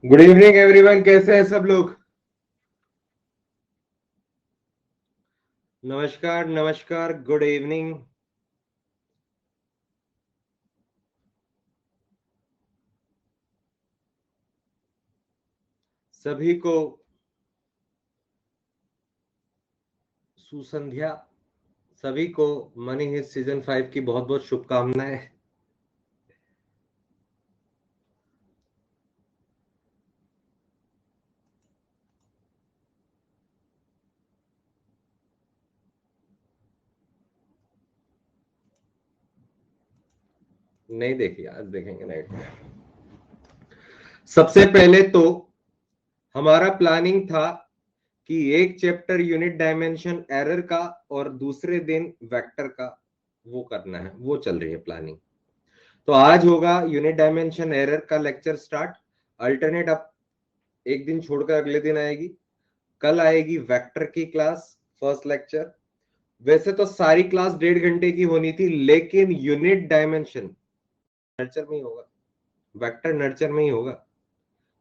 Good evening everyone, कैसे हैं सब लोग। नमस्कार नमस्कार, गुड इवनिंग। सभी को सुसंध्या, सभी को मनी हिस्ट सीजन 5 की बहुत बहुत शुभकामनाएं। नहीं देखी, आज देखेंगे नाइट में। सबसे पहले तो हमारा प्लानिंग था कि एक चैप्टर यूनिट डायमेंशन एरर का और दूसरे दिन वेक्टर का वो करना है, वो चल रही है प्लानिंग। तो आज होगा यूनिट डायमेंशन एरर का लेक्चर स्टार्ट। अल्टरनेट अब एक दिन छोड़कर अगले दिन आएगी। कल आएगी वेक्टर की क्लास, फर्स्ट लेक्चर। वैसे तो सारी क्लास 1.5 घंटे की होनी थी, लेकिन यूनिट डायमेंशन नर्चर में ही होगा, वेक्टर नर्चर में ही होगा,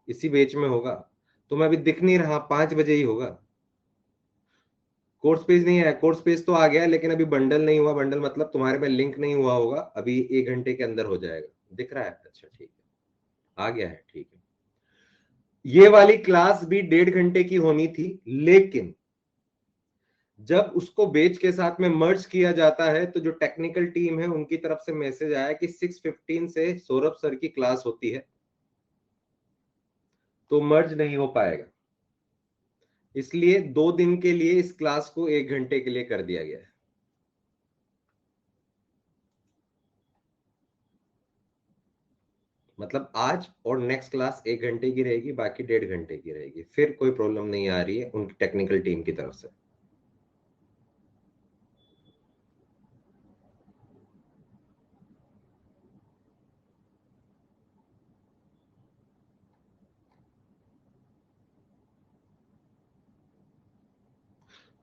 इसी बेच में होगा। तो मैं अभी दिख नहीं रहा, 5 बजे ही होगा। कोर्स पेज नहीं आया, कोर्स पेज तो आ गया, लेकिन अभी बंडल नहीं हुआ। बंडल मतलब तुम्हारे में लिंक नहीं हुआ होगा, अभी 1 घंटे के अंदर हो जाएगा। दिख रहा है? अच्छा ठीक है, आ गया है, ठीक है। ये वाली क्लास भी 1.5 घंटे की होनी थी, लेकिन जब उसको बेच के साथ में मर्ज किया जाता है तो जो टेक्निकल टीम है उनकी तरफ से मैसेज आया कि 6:15 से सौरभ सर की क्लास होती है, तो मर्ज नहीं हो पाएगा। इसलिए 2 दिन के लिए इस क्लास को 1 घंटे के लिए कर दिया गया है। मतलब आज और नेक्स्ट क्लास 1 घंटे की रहेगी, बाकी 1.5 घंटे की रहेगी। फिर कोई प्रॉब्लम नहीं आ रही है उनकी टेक्निकल टीम की तरफ से।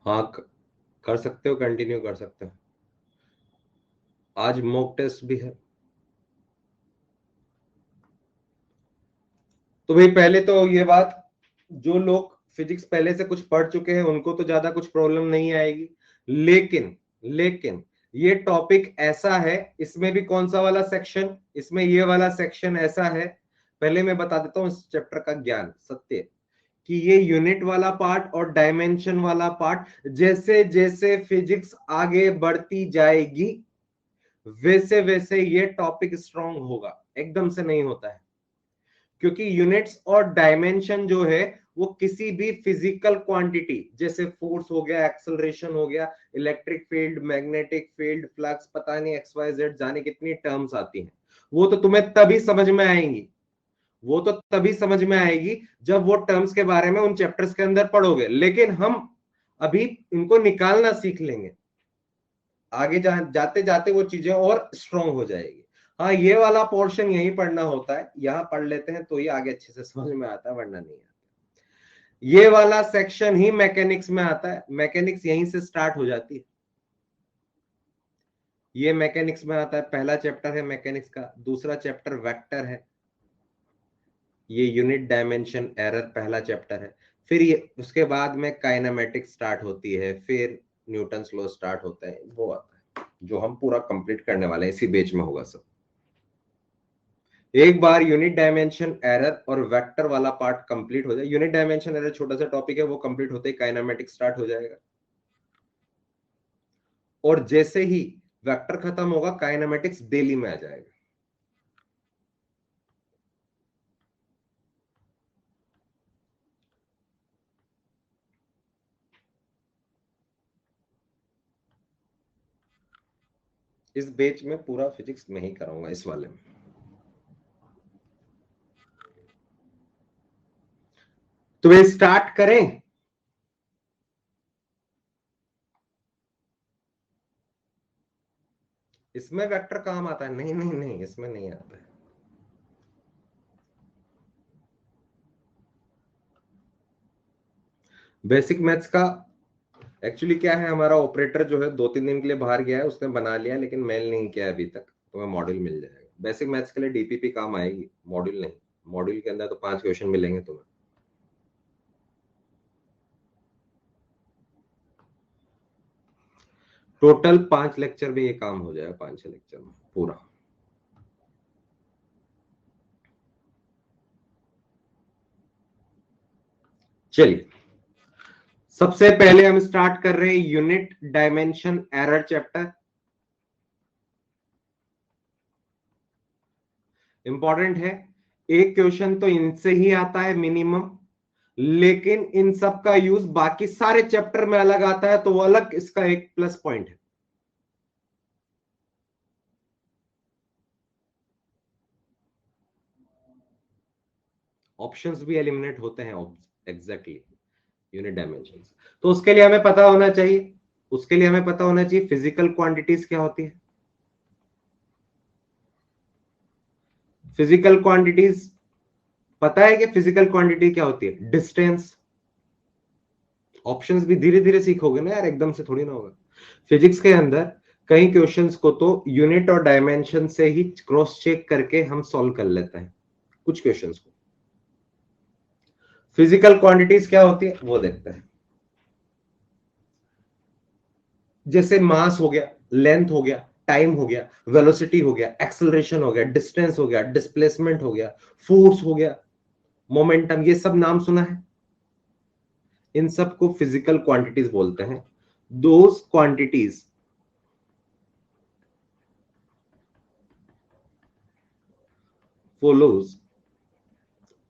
हाँ, कर सकते हो, कंटिन्यू कर सकते हो। आज मॉक टेस्ट भी है। तो भाई पहले तो ये बात, जो लोग फिजिक्स पहले से कुछ पढ़ चुके हैं उनको तो ज्यादा कुछ प्रॉब्लम नहीं आएगी, लेकिन लेकिन ये टॉपिक ऐसा है, इसमें भी कौन सा वाला सेक्शन, इसमें ये वाला सेक्शन ऐसा है। पहले मैं बता देता हूँ इस चैप्टर का ज्ञान सत्य, कि ये यूनिट वाला पार्ट और डायमेंशन वाला पार्ट, जैसे जैसे फिजिक्स आगे बढ़ती जाएगी वैसे वैसे ये टॉपिक स्ट्रांग होगा, एकदम से नहीं होता है। क्योंकि यूनिट्स और डायमेंशन जो है वो किसी भी फिजिकल क्वांटिटी, जैसे फोर्स हो गया, एक्सेलरेशन हो गया, electric field, magnetic field, flux, पता नहीं एक्स वाई जेड, जाने कितनी टर्म्स आती हैं, वो तो तुम्हें तभी समझ में आएंगी। वो तो तभी समझ में आएगी जब वो टर्म्स के बारे में उन चैप्टर्स के अंदर पढ़ोगे, लेकिन हम अभी इनको निकालना सीख लेंगे। आगे जाते जाते वो चीजें और स्ट्रॉन्ग हो जाएगी। हाँ, ये वाला पोर्शन यही पढ़ना होता है, यहां पढ़ लेते हैं तो ये आगे अच्छे से समझ में आता है, वरना नहीं आता। ये वाला सेक्शन ही मैकेनिक्स में आता है, मैकेनिक्स यहीं से स्टार्ट हो जाती है। ये मैकेनिक्स में आता है, पहला चैप्टर है मैकेनिक्स का। दूसरा चैप्टर वेक्टर है, ये यूनिट डायमेंशन एरर पहला चैप्टर है। फिर ये उसके बाद में काइनेमेटिक्स स्टार्ट होती है, फिर न्यूटन्स लॉ स्टार्ट होता है, वो आता है जो हम पूरा कंप्लीट करने वाले हैं, इसी बेच में होगा सब। एक बार यूनिट डायमेंशन एरर और वेक्टर वाला पार्ट कंप्लीट हो जाए, यूनिट डायमेंशन एरर छोटा सा टॉपिक है, वो कंप्लीट होते ही काइनेमेटिक्स स्टार्ट हो जाएगा। और जैसे ही वेक्टर खत्म होगा, काइनेमेटिक्स डेली में आ जाएगा। इस बेच में पूरा फिजिक्स में ही कराऊंगा, इस वाले में। तो वे स्टार्ट करें। इसमें वेक्टर काम आता है? नहीं नहीं नहीं, इसमें नहीं आता है। बेसिक मैथ्स का एक्चुअली क्या है, हमारा ऑपरेटर जो है 2-3 दिन के लिए बाहर गया है, उसने बना लिया लेकिन मेल नहीं किया अभी तक, तो मैं मॉड्यूल मिल जाएगा। बेसिक मैथ्स के लिए डीपीपी काम आएगी, मॉड्यूल नहीं। मॉड्यूल के अंदर तो 5 क्वेश्चन मिलेंगे तुम्हें। टोटल 5 लेक्चर में ये काम हो जाएगा, 5-6 लेक्चर में पूरा। चलिए, सबसे पहले हम स्टार्ट कर रहे हैं unit dimension error chapter. Important है, एक क्वेश्चन तो इनसे ही आता है मिनिमम, लेकिन इन सब का यूज बाकी सारे चैप्टर में अलग आता है, तो वो अलग इसका एक प्लस पॉइंट है। ऑप्शंस भी एलिमिनेट होते हैं एग्जैक्टली यूनिट डायमेंशन। तो उसके लिए हमें पता होना चाहिए, फिजिकल क्वांटिटीज क्या होती है। फिजिकल क्वांटिटीज पता है कि फिजिकल क्वांटिटी क्या होती है? डिस्टेंस। ऑप्शंस भी धीरे धीरे सीखोगे ना यार, एकदम से थोड़ी ना होगा। फिजिक्स के अंदर कई क्वेश्चंस को तो यूनिट और डायमेंशन से ही क्रॉस चेक करके हम सॉल्व कर लेते हैं कुछ क्वेश्चंस को। फिजिकल क्वांटिटीज क्या होती है वो देखते हैं। जैसे मास हो गया, लेंथ हो गया, टाइम हो गया, वेलोसिटी हो गया, एक्सेलरेशन हो गया, डिस्टेंस हो गया, डिस्प्लेसमेंट हो गया, फोर्स हो गया, मोमेंटम, ये सब नाम सुना है। इन सब को फिजिकल क्वांटिटीज बोलते हैं। Those quantities follows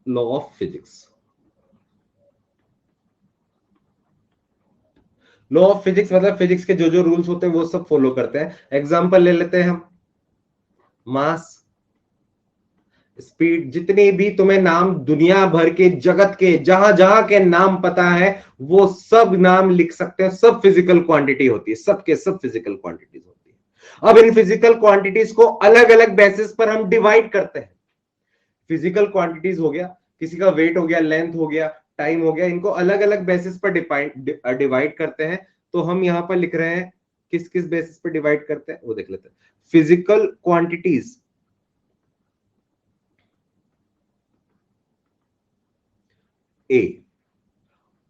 law of physics। Law of physics मतलब फिजिक्स के जो जो रूल्स होते हैं वो सब फॉलो करते हैं। एग्जांपल ले लेते हैं हम, मास, स्पीड, जितने भी तुम्हें नाम दुनिया भर के जगत के जहां जहां के नाम पता है वो सब नाम लिख सकते हैं। सब फिजिकल क्वांटिटी होती है, सबके सब फिजिकल क्वांटिटीज होती है। अब इन फिजिकल क्वांटिटीज को अलग अलग बेसिस पर हम डिवाइड करते हैं। फिजिकल क्वांटिटीज हो गया, किसी का वेट हो गया, लेंथ हो गया, टाइम हो गया, इनको अलग अलग बेसिस पर डिवाइड करते हैं। तो हम यहां पर लिख रहे हैं किस किस बेसिस पर डिवाइड करते हैं वो देख लेते हैं। Physical quantities A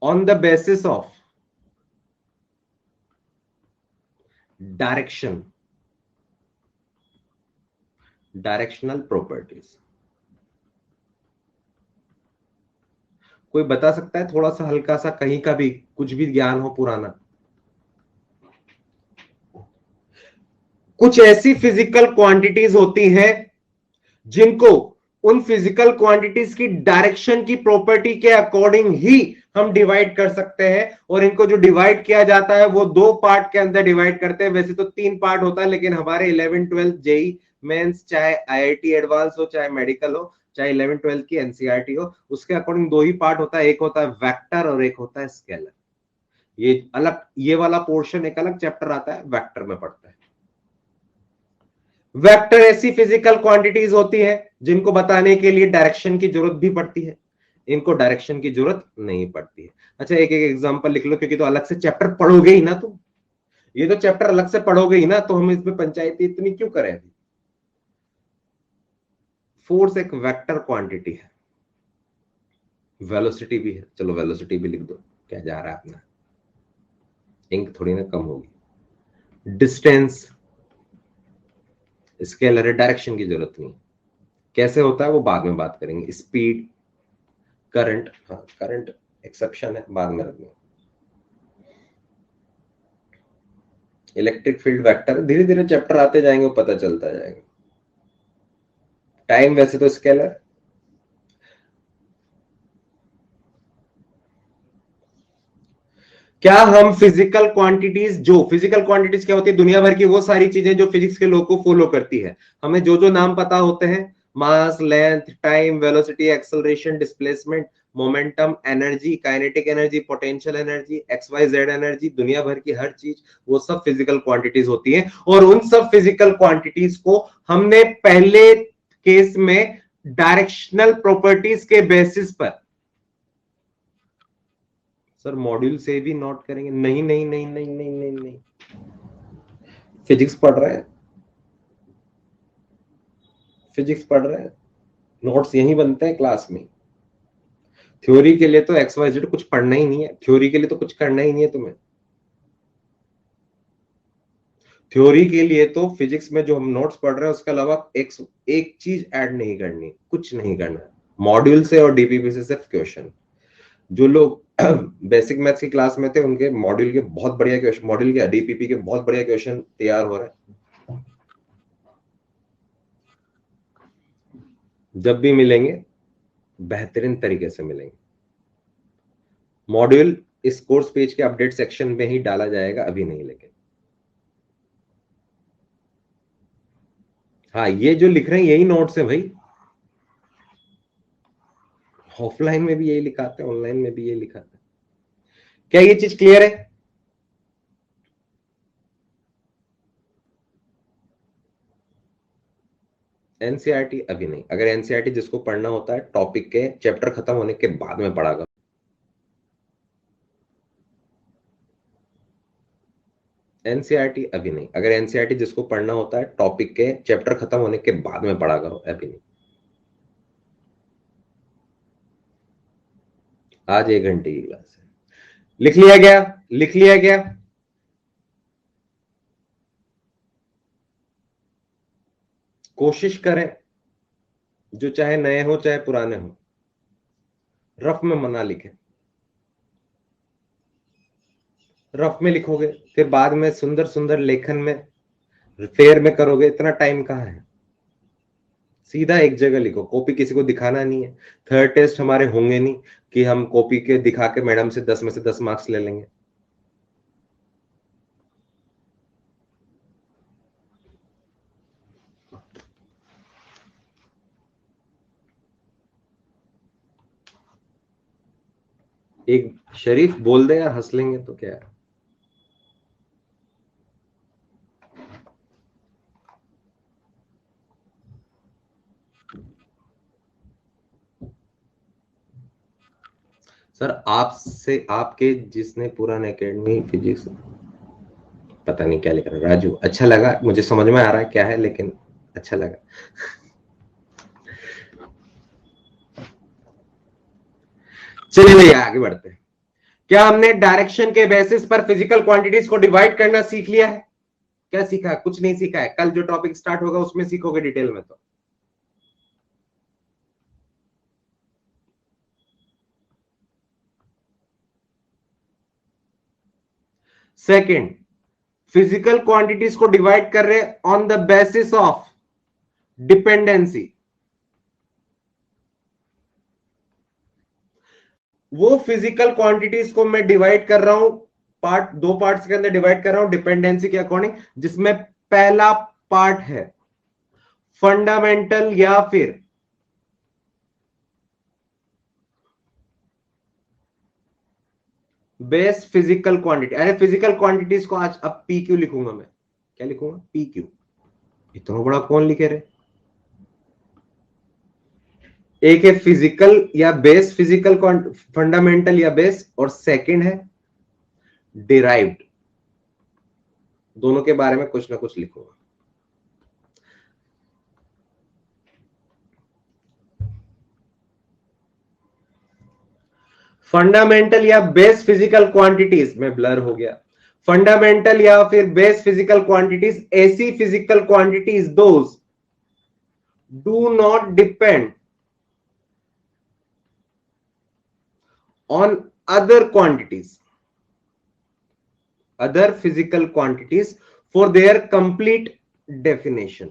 on the basis of direction, directional properties। कोई बता सकता है थोड़ा सा हल्का सा, कहीं का भी कुछ भी ज्ञान हो पुराना? कुछ ऐसी फिजिकल क्वांटिटीज होती हैं जिनको उन फिजिकल क्वांटिटीज की डायरेक्शन की प्रॉपर्टी के अकॉर्डिंग ही हम डिवाइड कर सकते हैं। और इनको जो डिवाइड किया जाता है वो 2 पार्ट के अंदर डिवाइड करते हैं। वैसे तो 3 पार्ट होता है, लेकिन हमारे 11-12 जेई मेंस, चाहे आईआईटी एडवांस हो, चाहे मेडिकल हो, चाहे 11-12 की एनसीईआरटी हो, उसके अकॉर्डिंग 2 ही पार्ट होता है। एक होता है वेक्टर और एक होता है स्केलर। ये अलग, ये वाला पोर्शन एक अलग चैप्टर आता है, वेक्टर में पढ़ता है। वेक्टर ऐसी फिजिकल क्वांटिटीज होती है जिनको बताने के लिए डायरेक्शन की जरूरत भी पड़ती है, इनको डायरेक्शन की जरूरत नहीं पड़ती है। अच्छा, एक एक एग्जांपल लिख लो, क्योंकि तो अलग से चैप्टर पढ़ोगे ही ना तुम, ये तो चैप्टर अलग से पढ़ोगे ही ना, तो हम इसमें पंचायती इतनी क्यों करें अभी। फोर्स एक वेक्टर क्वांटिटी है, वेलोसिटी भी है, चलो वेलोसिटी भी लिख दो, क्या जा रहा है अपना, इंक थोड़ी ना कम होगी। डिस्टेंस स्केलर है, डायरेक्शन की जरूरत नहीं। कैसे होता है वो बाद में बात करेंगे। स्पीड, करंट, हाँ करंट एक्सेप्शन है, बाद में रखना। इलेक्ट्रिक फील्ड वेक्टर, धीरे धीरे चैप्टर आते जाएंगे वो पता चलता जाएगा। टाइम वैसे तो स्केलर। क्या हम फिजिकल क्वांटिटीज, जो फिजिकल क्वांटिटीज क्या होती है? दुनिया भर की वो सारी चीजें जो फिजिक्स के लोग को फॉलो करती है। हमें जो जो नाम पता होते हैं, mass, length, time, velocity, acceleration, displacement, momentum, energy, kinetic energy, potential energy, X Y Z energy, दुनिया भर की हर चीज, वो सब फिजिकल क्वांटिटीज होती है। और उन सब फिजिकल क्वांटिटीज को हमने पहले केस में डायरेक्शनल प्रॉपर्टीज के बेसिस पर, सर मॉड्यूल से भी नोट करेंगे? नहीं नहीं नहीं नहीं नहीं नहीं नहीं, फिजिक्स पढ़ रहे हैं, फिजिक्स पढ़ रहे हैं, नोट्स यही बनते हैं क्लास में। थ्योरी के लिए तो XYZ कुछ पढ़ना ही नहीं है, थ्योरी के लिए तो कुछ करना ही नहीं है तुम्हें। थ्योरी के लिए तो फिजिक्स में जो हम नोट्स पढ़ रहे हैं उसके अलावा एक चीज ऐड नहीं करनी, कुछ नहीं करना। मॉड्यूल से और डीपीपी से सिर्फ क्वेश्चन। जो लोग बेसिक मैथ्स की क्लास में थे उनके मॉड्यूल के बहुत बढ़िया क्वेश्चन, मॉड्यूल के डीपीपी के बहुत बढ़िया क्वेश्चन तैयार हो रहे हैं। जब भी मिलेंगे बेहतरीन तरीके से मिलेंगे। मॉड्यूल इस कोर्स पेज के अपडेट सेक्शन में ही डाला जाएगा, अभी नहीं। लेकिन हाँ, ये जो लिख रहे हैं यही नोट्स है भाई। ऑफलाइन में भी यही लिखाते हैं, ऑनलाइन में भी यही लिखाते हैं। क्या ये चीज क्लियर है? एनसीईआरटी अभी नहीं। अगर एनसीईआरटी जिसको पढ़ना होता है टॉपिक के चैप्टर खत्म होने के बाद में पढ़ा करो। एनसीईआरटी अभी नहीं। अगर एनसीईआरटी जिसको पढ़ना होता है टॉपिक के चैप्टर खत्म होने के बाद में पढ़ा करो, अभी नहीं। आज 1 घंटे की क्लास है। लिख लिया गया? लिख लिया गया? कोशिश करें, जो चाहे नए हो चाहे पुराने हो, रफ में मना लिखें। रफ में लिखोगे फिर बाद में सुंदर सुंदर लेखन में फेयर में करोगे, इतना टाइम कहाँ है। सीधा एक जगह लिखो, कॉपी किसी को दिखाना नहीं है। थर्ड टेस्ट हमारे होंगे नहीं कि हम कॉपी के दिखा के मैडम से 10 में से 10 मार्क्स ले लेंगे। एक शरीफ बोल दे यार, हंस लेंगे तो क्या है। सर आपसे, आपके जिसने पुरान एकेडमी फिजिक्स, पता नहीं क्या लिख रहा है, राजू, अच्छा लगा, मुझे समझ में आ रहा है क्या है, लेकिन अच्छा लगा। चलिए भैया आगे बढ़ते हैं। क्या हमने डायरेक्शन के बेसिस पर फिजिकल क्वांटिटीज को डिवाइड करना सीख लिया है? क्या सीखा है? कुछ नहीं सीखा है। कल जो टॉपिक स्टार्ट होगा उसमें सीखोगे डिटेल में। तो सेकंड, फिजिकल क्वांटिटीज को डिवाइड कर रहे on the basis of dependency. वो फिजिकल क्वांटिटीज को मैं डिवाइड कर रहा हूं पार्ट, दो पार्ट्स के अंदर डिवाइड कर रहा हूं डिपेंडेंसी के अकॉर्डिंग, जिसमें पहला पार्ट है फंडामेंटल या फिर बेस फिजिकल क्वांटिटी। अरे फिजिकल क्वांटिटीज को आज अब पी क्यू लिखूंगा मैं। क्या लिखूंगा? P Q. इतना बड़ा कौन लिखे रहे? एक है फिजिकल या बेस फिजिकल फंडामेंटल या बेस, और सेकंड है डिराइव्ड। दोनों के बारे में कुछ ना कुछ लिखूंगा। फंडामेंटल या बेस फिजिकल क्वांटिटीज में ब्लर हो गया। फंडामेंटल या फिर बेस फिजिकल क्वांटिटीज ऐसी physical quantities those do not depend on other physical quantities for their complete definition।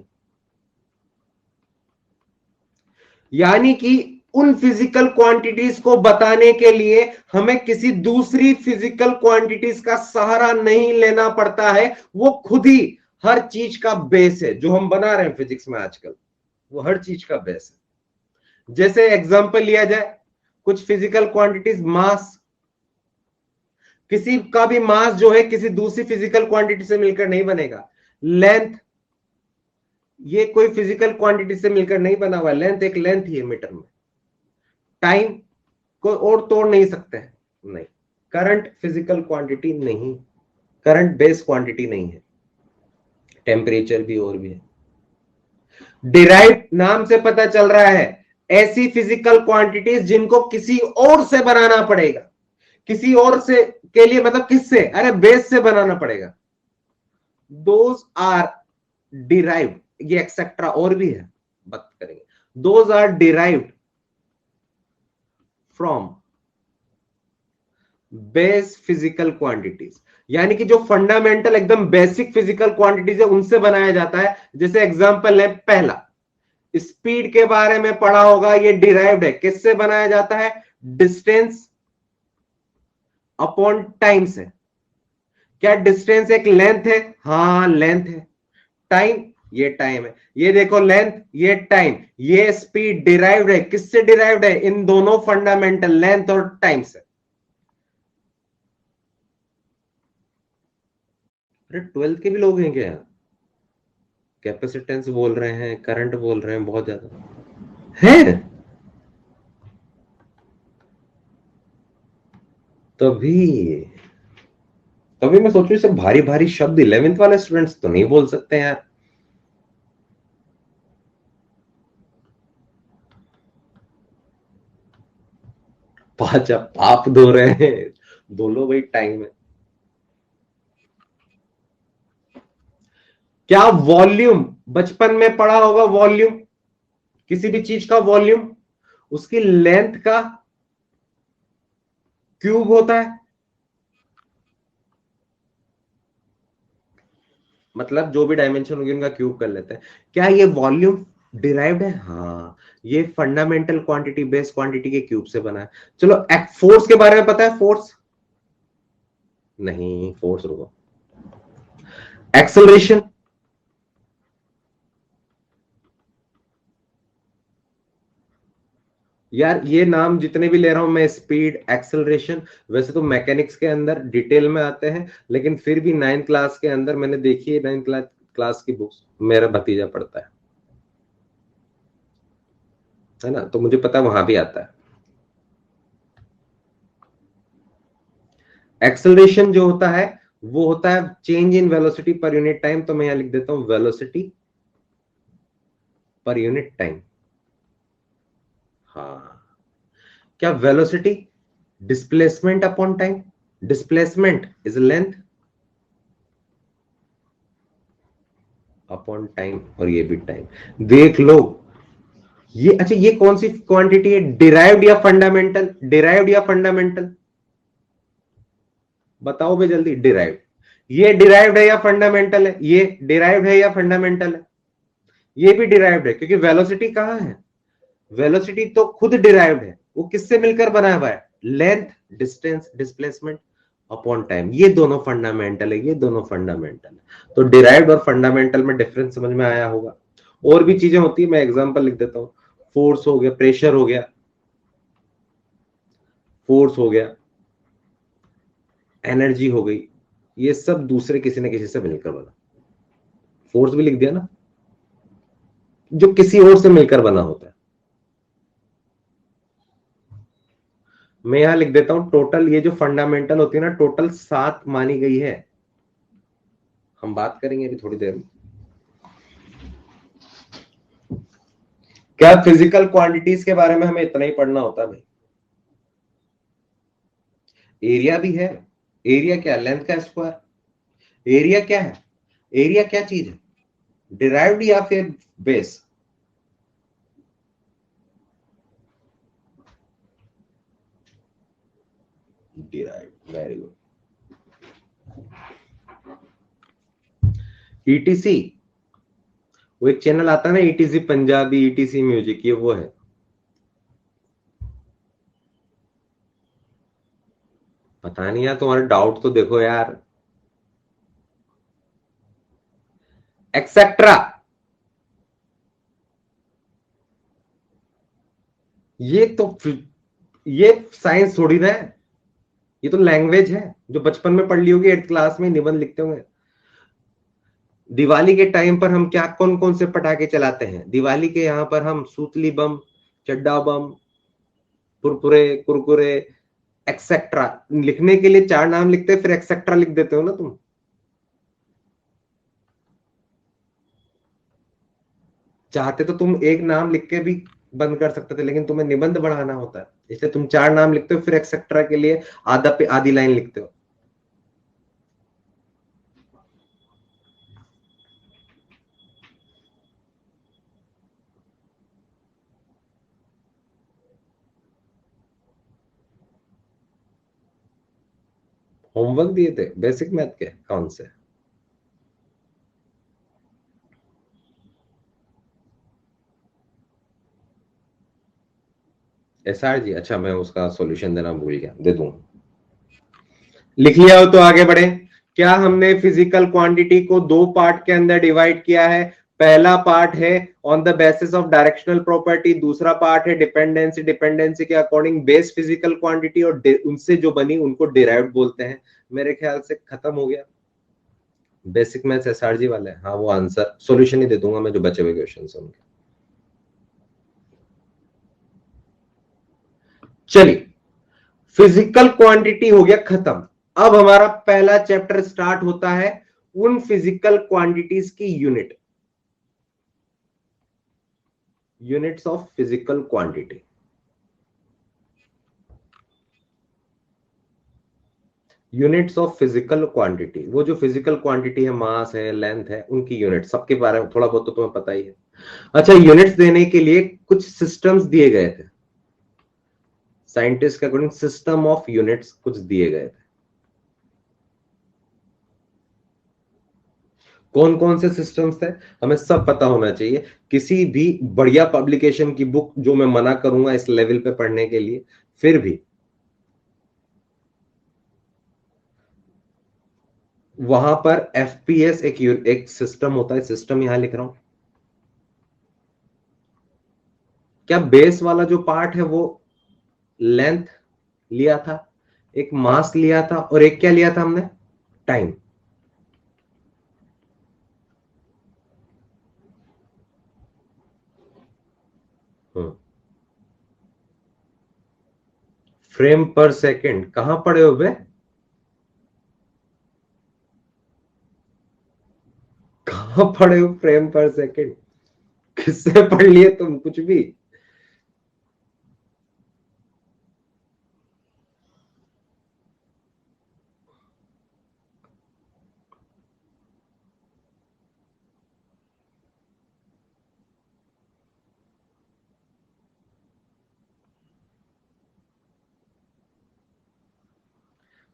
यानी कि उन फिजिकल क्वांटिटीज को बताने के लिए हमें किसी दूसरी फिजिकल क्वांटिटीज का सहारा नहीं लेना पड़ता है। वो खुद ही हर चीज का बेस है। जो हम बना रहे हैं फिजिक्स में आजकल, वो हर चीज का बेस है। जैसे एग्जांपल लिया जाए, कुछ फिजिकल क्वांटिटीज, मास, किसी का भी मास जो है किसी दूसरी फिजिकल क्वांटिटी से मिलकर नहीं बनेगा। लेंथ, ये कोई फिजिकल क्वांटिटी से मिलकर नहीं बना हुआ। लेंथ एक लेंथ ही है मीटर में। टाइम को और तोड़ नहीं सकते हैं, नहीं। करंट फिजिकल क्वांटिटी नहीं, करंट बेस क्वांटिटी नहीं है। टेम्परेचर भी और भी है। डिराइव नाम से पता चल रहा है ऐसी फिजिकल क्वांटिटीज जिनको किसी और से बनाना पड़ेगा, किसी और से के लिए मतलब किससे, अरे बेस से बनाना पड़ेगा, दोज आर डिराइव्ड, ये एक्सेट्रा और भी है, बात करेंगे, those are derived from base physical quantities, यानी कि जो फंडामेंटल एकदम बेसिक फिजिकल क्वांटिटीज है उनसे बनाया जाता है। जैसे एग्जांपल है, पहला स्पीड के बारे में पढ़ा होगा, ये डिराइव्ड है, किससे बनाया जाता है, डिस्टेंस अपॉन टाइम से। क्या डिस्टेंस एक लेंथ है, हाँ लेंथ है, टाइम ये टाइम है, ये देखो लेंथ ये टाइम, ये स्पीड डिराइव्ड है, किससे डिराइव्ड है, इन दोनों फंडामेंटल लेंथ और टाइम से। अरे 12th के भी लोग हैं क्या, कैपेसिटेंस बोल रहे हैं, करंट बोल रहे हैं, बहुत ज्यादा है। तभी तभी मैं सोचू सब भारी भारी शब्द 11th वाले स्टूडेंट्स तो नहीं बोल सकते यार। पांच पाप धो रहे हैं, बोलो भाई टाइम है। क्या वॉल्यूम बचपन में पढ़ा होगा, वॉल्यूम किसी भी चीज का वॉल्यूम उसकी लेंथ का क्यूब होता है, मतलब जो भी डायमेंशन होगी उनका क्यूब कर लेते हैं। क्या ये वॉल्यूम डिराइव्ड है, हाँ ये फंडामेंटल क्वांटिटी बेस क्वांटिटी के क्यूब से बना है। चलो फोर्स के बारे में पता है, फोर्स नहीं, फोर्स रुको, एक्सेलरेशन, यार ये नाम जितने भी ले रहा हूं मैं, स्पीड एक्सेलरेशन, वैसे तो मैकेनिक्स के अंदर डिटेल में आते हैं, लेकिन फिर भी 9th क्लास के अंदर मैंने देखी है, 9th क्लास की बुक्स मेरा भतीजा पढ़ता है ना, तो मुझे पता वहां भी आता है। एक्सेलरेशन जो होता है वो होता है change in velocity per unit time, तो मैं यहां लिख देता हूं वेलोसिटी पर यूनिट टाइम। हाँ, क्या velocity displacement upon time, displacement is length upon time, और ये भी टाइम। देख लो ये, अच्छा ये कौन सी क्वांटिटी है, डिराइव्ड या फंडामेंटल, डिराइव्ड या फंडामेंटल, बताओ बे जल्दी, डिराइव्ड, ये डिराइव्ड है या फंडामेंटल है, ये डिराइव्ड है या फंडामेंटल है, ये भी डिराइव्ड है, क्योंकि वेलोसिटी कहां है, वेलोसिटी तो खुद डिराइव्ड है, वो किससे मिलकर बना हुआ है, length distance displacement upon time, ये दोनों फंडामेंटल है, ये दोनों फंडामेंटल है। तो डिराइव्ड और फंडामेंटल में डिफरेंस समझ में आया होगा। और भी चीजें होती है, मैं एग्जांपल लिख देता हूं, फोर्स हो गया, प्रेशर हो गया, फोर्स हो गया, एनर्जी हो गई, ये सब दूसरे किसी न किसी से मिलकर बना। फोर्स भी लिख दिया ना, जो किसी और से मिलकर बना होता है। मैं यहां लिख देता हूं टोटल, ये जो फंडामेंटल होती है ना, टोटल 7 मानी गई है, हम बात करेंगे अभी थोड़ी देर में। क्या फिजिकल क्वांटिटीज के बारे में हमें इतना ही पढ़ना होता है भाई। एरिया भी है, एरिया क्या, लेंथ का स्क्वायर, एरिया क्या है, एरिया क्या चीज है, डिराइव्ड या फिर base, derived, very good. Etc, वो एक चैनल आता है ना, ईटीसी पंजाबी, ईटीसी म्यूजिक, ये वो है, पता नहीं यार, तुम्हारा डाउट तो देखो यार, एक्सेट्रा, ये तो ये साइंस थोड़ी ना है, ये तो लैंग्वेज है, जो बचपन में पढ़ ली होगी, 8th क्लास में निबंध लिखते होंगे। दिवाली के टाइम पर हम क्या कौन कौन से पटाखे चलाते हैं, दिवाली के यहाँ पर हम सूतली बम, चड्डा बम, कुरकुरे कुरकुरे, एक्सेट्रा, लिखने के लिए 4 नाम लिखते हैं, फिर एक्सेट्रा लिख देते हो ना तुम। चाहते तो तुम एक नाम लिख के भी बंद कर सकते थे, लेकिन तुम्हें निबंध बढ़ाना होता है, इसलिए तुम 4 नाम लिखते हो, फिर एक्सेट्रा के लिए आधा पे आधी लाइन लिखते हो। होमवर्क दिए थे बेसिक मैथ के, कौन से? एसआर जी, अच्छा मैं उसका सॉल्यूशन देना भूल गया, दे दूंगा। लिख लिया हो तो आगे बढ़े। क्या हमने फिजिकल क्वांटिटी को 2 पार्ट के अंदर डिवाइड किया है? पहला पार्ट है on the basis of directional property, दूसरा पार्ट है डिपेंडेंसी, डिपेंडेंसी के अकॉर्डिंग बेस फिजिकल क्वांटिटी, और उनसे जो बनी उनको डिराइव्ड बोलते हैं। मेरे ख्याल से खत्म हो गया। बेसिक मैथ्स एसआरजी वाले, हाँ वो आंसर सॉल्यूशन ही दे दूंगा मैं, जो बचे हुए क्वेश्चन उनके। चलिए, फिजिकल क्वांटिटी हो गया खत्म। अब हमारा पहला चैप्टर स्टार्ट होता है उन फिजिकल क्वांटिटीज की unit, units of physical quantity. Units of physical quantity, वो जो फिजिकल क्वांटिटी है, मास है, लेंथ है, उनकी यूनिट, सबके बारे में थोड़ा बहुत तो तुम्हें पता ही है। अच्छा, यूनिट्स देने के लिए कुछ सिस्टम्स दिए गए थे, साइंटिस्ट के अकॉर्डिंग सिस्टम ऑफ यूनिट्स कुछ दिए गए थे। कौन कौन से सिस्टम्स थे हमें सब पता होना चाहिए। किसी भी बढ़िया पब्लिकेशन की बुक, जो मैं मना करूंगा इस लेवल पे पढ़ने के लिए, फिर भी वहां पर एफपीएस एक सिस्टम होता है, सिस्टम यहां लिख रहा हूं। क्या बेस वाला जो पार्ट है वो लेंथ लिया था, एक मास लिया था, और एक क्या लिया था हमने? टाइम। फ्रेम पर सेकंड कहां पड़े हुए? कहां पड़े हो फ्रेम पर सेकंड? किससे पढ़ लिए तुम कुछ भी?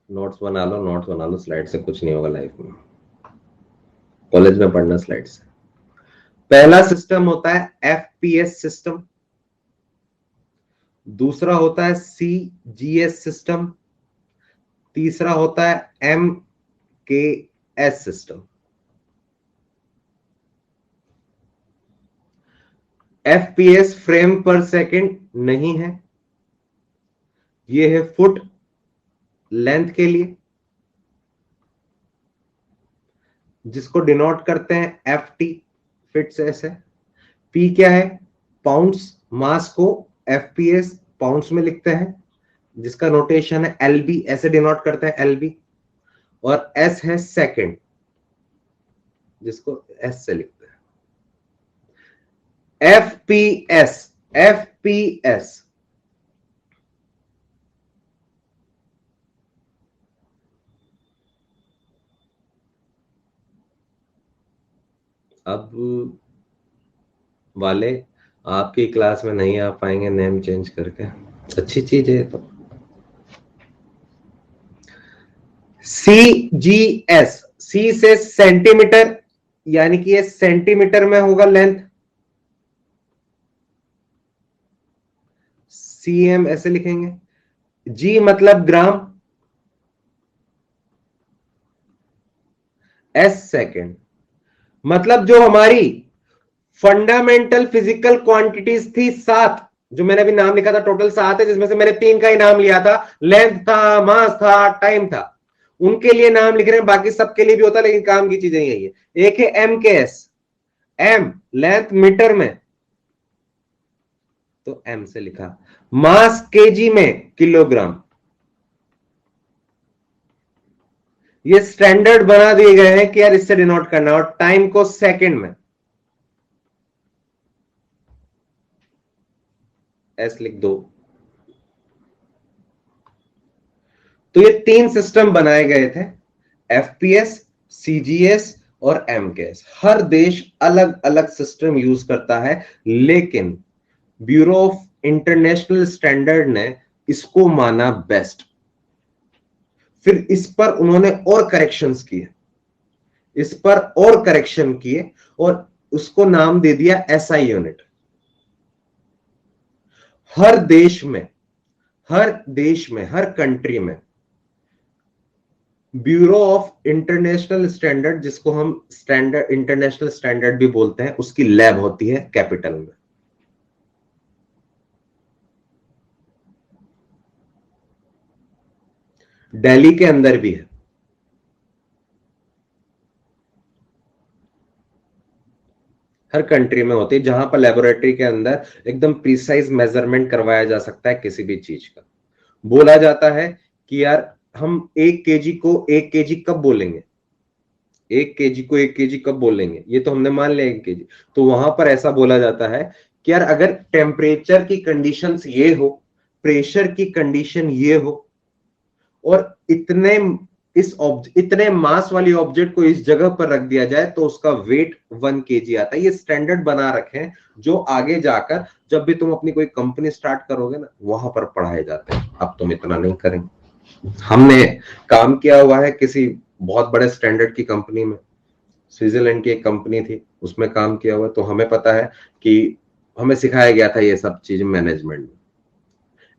नोट्स बना लो, नोट्स बना लो, स्लाइड से कुछ नहीं होगा लाइफ में, कॉलेज में पढ़ना स्लाइड से। पहला सिस्टम होता है एफपीएस सिस्टम, दूसरा होता है सीजीएस सिस्टम, तीसरा होता है एम के एस सिस्टम। एफपीएस फ्रेम पर सेकंड नहीं है, ये है फुट लेंथ के लिए, जिसको डिनोट करते हैं एफ टी, फिट से ऐसे। पी क्या है? पाउंड्स, मास को एफपीएस पाउंड्स में लिखते हैं, जिसका नोटेशन है एलबी, ऐसे डिनोट करते हैं एलबी। और एस है सेकंड, जिसको एस से लिखते हैं। एफपीएस, एफपीएस अब वाले आपकी क्लास में नहीं आ पाएंगे नेम चेंज करके, अच्छी चीज है तो। सी जी एस, सी से सेंटीमीटर, यानी कि ये सेंटीमीटर में होगा लेंथ। सीएम ऐसे लिखेंगे। जी मतलब ग्राम, एस सेकेंड। मतलब जो हमारी फंडामेंटल फिजिकल क्वांटिटीज थी 7, जो मैंने अभी नाम लिखा था, टोटल 7 है, जिसमें से मैंने 3 का ही नाम लिया था, लेंथ था, मास था, टाइम था। उनके लिए नाम लिख रहे हैं, बाकी सबके लिए भी होता है, लेकिन काम की चीजें यही है। एक है एम के एस, एम लेंथ मीटर में, तो एम से लिखा। मास केजी में किलोग्राम, ये स्टैंडर्ड बना दिए गए हैं कि यार इससे डिनोट करना, और टाइम को सेकंड में। एस लिख दो। तो ये 3 सिस्टम बनाए गए थे, एफपीएस, सीजीएस और एमकेएस। हर देश अलग अलग सिस्टम यूज करता है, लेकिन ब्यूरो ऑफ इंटरनेशनल स्टैंडर्ड ने इसको माना बेस्ट। फिर इस पर उन्होंने और करेक्शंस किए, इस पर और करेक्शन किए और उसको नाम दे दिया एसआई यूनिट। हर देश में, हर कंट्री में ब्यूरो ऑफ इंटरनेशनल स्टैंडर्ड, जिसको हम स्टैंडर्ड इंटरनेशनल स्टैंडर्ड भी बोलते हैं, उसकी लैब होती है कैपिटल में। दिल्ली के अंदर भी है। हर कंट्री में होती है, जहां पर लेबोरेटरी के अंदर एकदम प्रिसाइज मेजरमेंट करवाया जा सकता है किसी भी चीज का। बोला जाता है कि यार हम 1 केजी को 1 केजी कब बोलेंगे, 1 केजी को 1 केजी कब बोलेंगे, ये तो हमने मान लिया 1 केजी। तो वहां पर ऐसा बोला जाता है कि यार अगर टेम्परेचर की कंडीशंस ये हो, प्रेशर की कंडीशन ये हो, और इतने मास वाली ऑब्जेक्ट को इस जगह पर रख दिया जाए, तो उसका वेट 1 केजी आता है। ये स्टैंडर्ड बना रखे हैं, जो आगे जाकर जब भी तुम अपनी कोई कंपनी स्टार्ट करोगे ना, वहां पर पढ़ाए जाते हैं। अब तुम इतना नहीं करेंगे। हमने काम किया हुआ है किसी बहुत बड़े स्टैंडर्ड की कंपनी में, स्विट्जरलैंड की एक कंपनी थी, उसमें काम किया हुआ, तो हमें पता है कि हमें सिखाया गया था ये सब चीज मैनेजमेंट में।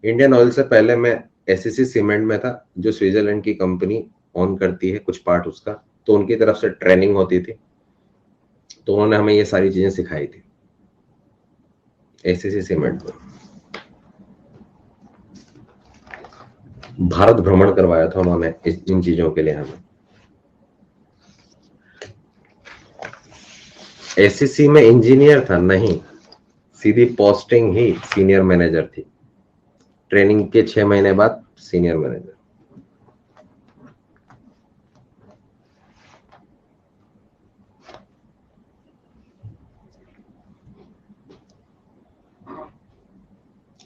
इंडियन ऑयल से पहले मैं एससीसी सीमेंट में था, जो स्विट्जरलैंड की कंपनी ऑन करती है कुछ पार्ट उसका, तो उनकी तरफ से ट्रेनिंग होती थी, तो उन्होंने हमें ये सारी चीजें सिखाई थी एससीसी सीमेंट में। भारत भ्रमण करवाया था उन्होंने इन चीजों के लिए हमें। एससीसी में इंजीनियर था नहीं, सीधी पोस्टिंग ही सीनियर मैनेजर थी। ट्रेनिंग के 6 महीने बाद सीनियर मैनेजर।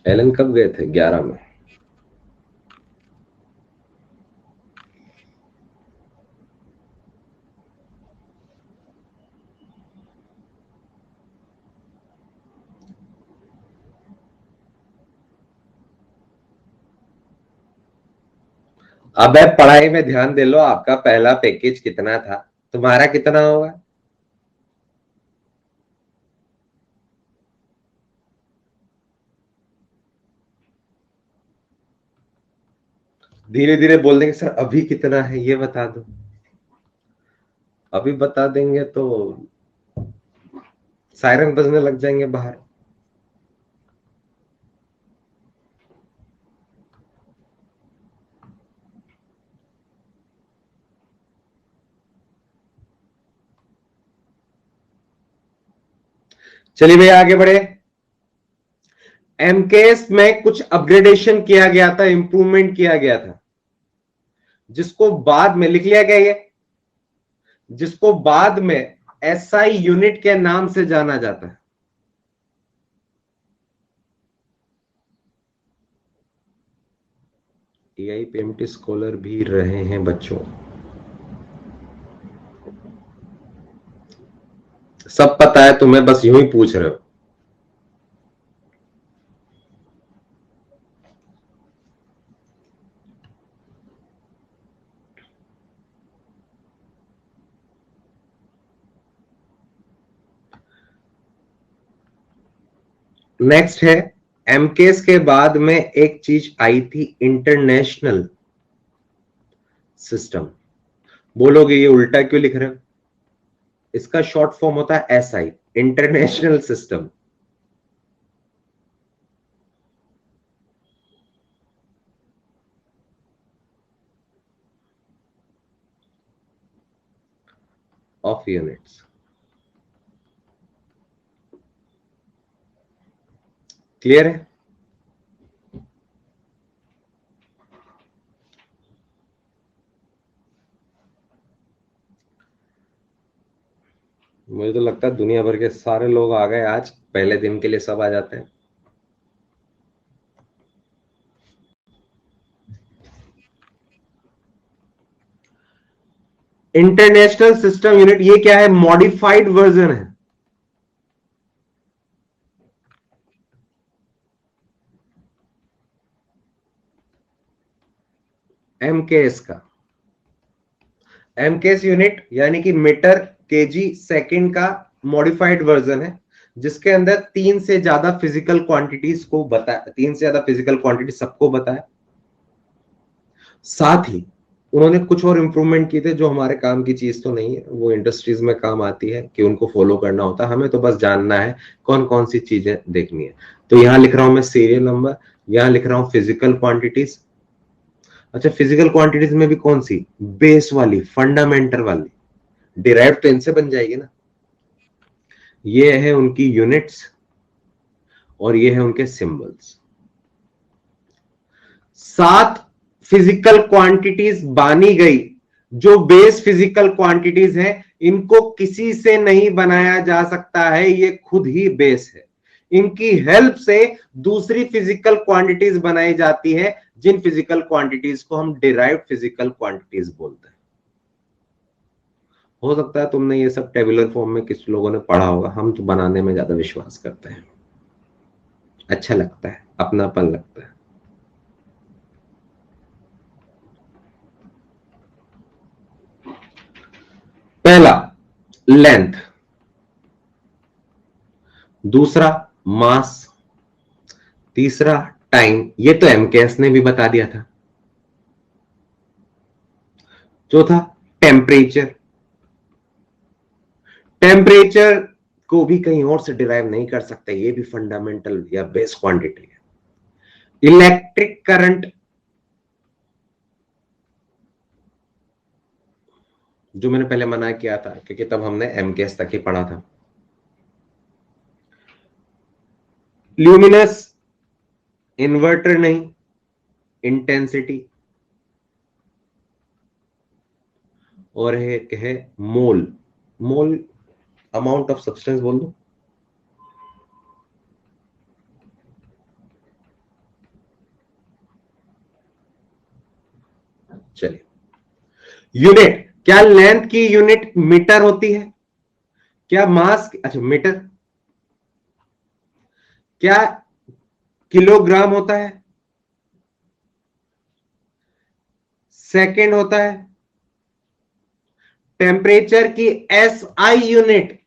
एलन कब गए थे? 11 में। अब पढ़ाई में ध्यान दे लो। आपका पहला पैकेज कितना था, तुम्हारा कितना होगा? धीरे धीरे बोल देंगे सर अभी कितना है ये बता दो। अभी बता देंगे तो सायरन बजने लग जाएंगे बाहर। चलिए भैया आगे बढ़े। एमकेएस में कुछ अपग्रेडेशन किया गया था, इंप्रूवमेंट किया गया था, जिसको बाद में लिख लिया गया, ये जिसको बाद में एसआई यूनिट के नाम से जाना जाता है। टीआई पीएमटी स्कॉलर भी रहे हैं बच्चों, सब पता है तुम्हें, बस यूं ही पूछ रहे हो। नेक्स्ट है, एमकेएस के बाद में एक चीज आई थी, इंटरनेशनल सिस्टम। बोलोगे ये उल्टा क्यों लिख रहे हो? इसका शॉर्ट फॉर्म होता है SI, international system of units. Clear है? मुझे तो लगता है दुनिया भर के सारे लोग आ गए आज, पहले दिन के लिए सब आ जाते हैं। इंटरनेशनल सिस्टम यूनिट, ये क्या है? मॉडिफाइड वर्जन है। एमकेएस का, एमकेएस यूनिट यानी कि मीटर केजी सेकंड का मॉडिफाइड वर्जन है, जिसके अंदर 3 से ज्यादा फिजिकल क्वांटिटीज को बताया, 3 से ज्यादा फिजिकल क्वांटिटी सबको बताया। साथ ही उन्होंने कुछ और इंप्रूवमेंट किए थे जो हमारे काम की चीज तो नहीं है, वो इंडस्ट्रीज में काम आती है कि उनको फॉलो करना होता है, हमें तो बस जानना है कौन कौन सी चीजें देखनी है। तो यहां लिख रहा हूं मैं सीरियल नंबर, यहां लिख रहा हूं फिजिकल क्वांटिटीज। अच्छा, फिजिकल क्वांटिटीज में भी कौन सी? बेस वाली, फंडामेंटल वाली, डिराइव तो इनसे बन जाएगी ना। ये है उनकी यूनिट्स और ये है उनके सिंबल्स। 7 फिजिकल क्वांटिटीज बानी गई, जो बेस फिजिकल क्वांटिटीज हैं, इनको किसी से नहीं बनाया जा सकता है, ये खुद ही बेस है। इनकी हेल्प से दूसरी फिजिकल क्वांटिटीज बनाई जाती है, जिन फिजिकल क्वांटिटीज को हम डिराइव्ड फिजिकल क्वांटिटीज बोलते हैं। हो सकता है तुमने ये सब टेबुलर फॉर्म में किस लोगों ने पढ़ा होगा, हम तो बनाने में ज्यादा विश्वास करते हैं, अच्छा लगता है, अपनापन लगता है। पहला लेंथ, दूसरा मास, तीसरा टाइम, ये तो एमकेएस ने भी बता दिया था। चौथा टेम्परेचर, टेम्परेचर को भी कहीं और से डिराइव नहीं कर सकते, ये भी फंडामेंटल या बेस क्वांटिटी है। इलेक्ट्रिक करंट, जो मैंने पहले मना किया था क्योंकि तब हमने एमकेएस तक ही पढ़ा था। ल्यूमिनस, इन्वर्टर नहीं, इंटेंसिटी, और है मोल। मोल अमाउंट ऑफ सब्सटेंस बोल दो। चलिए, यूनिट, क्या लेंथ की यूनिट मीटर होती है? क्या मास, अच्छा मीटर, क्या किलोग्राम होता है? सेकंड होता है? टेम्परेचर की एसआई यूनिट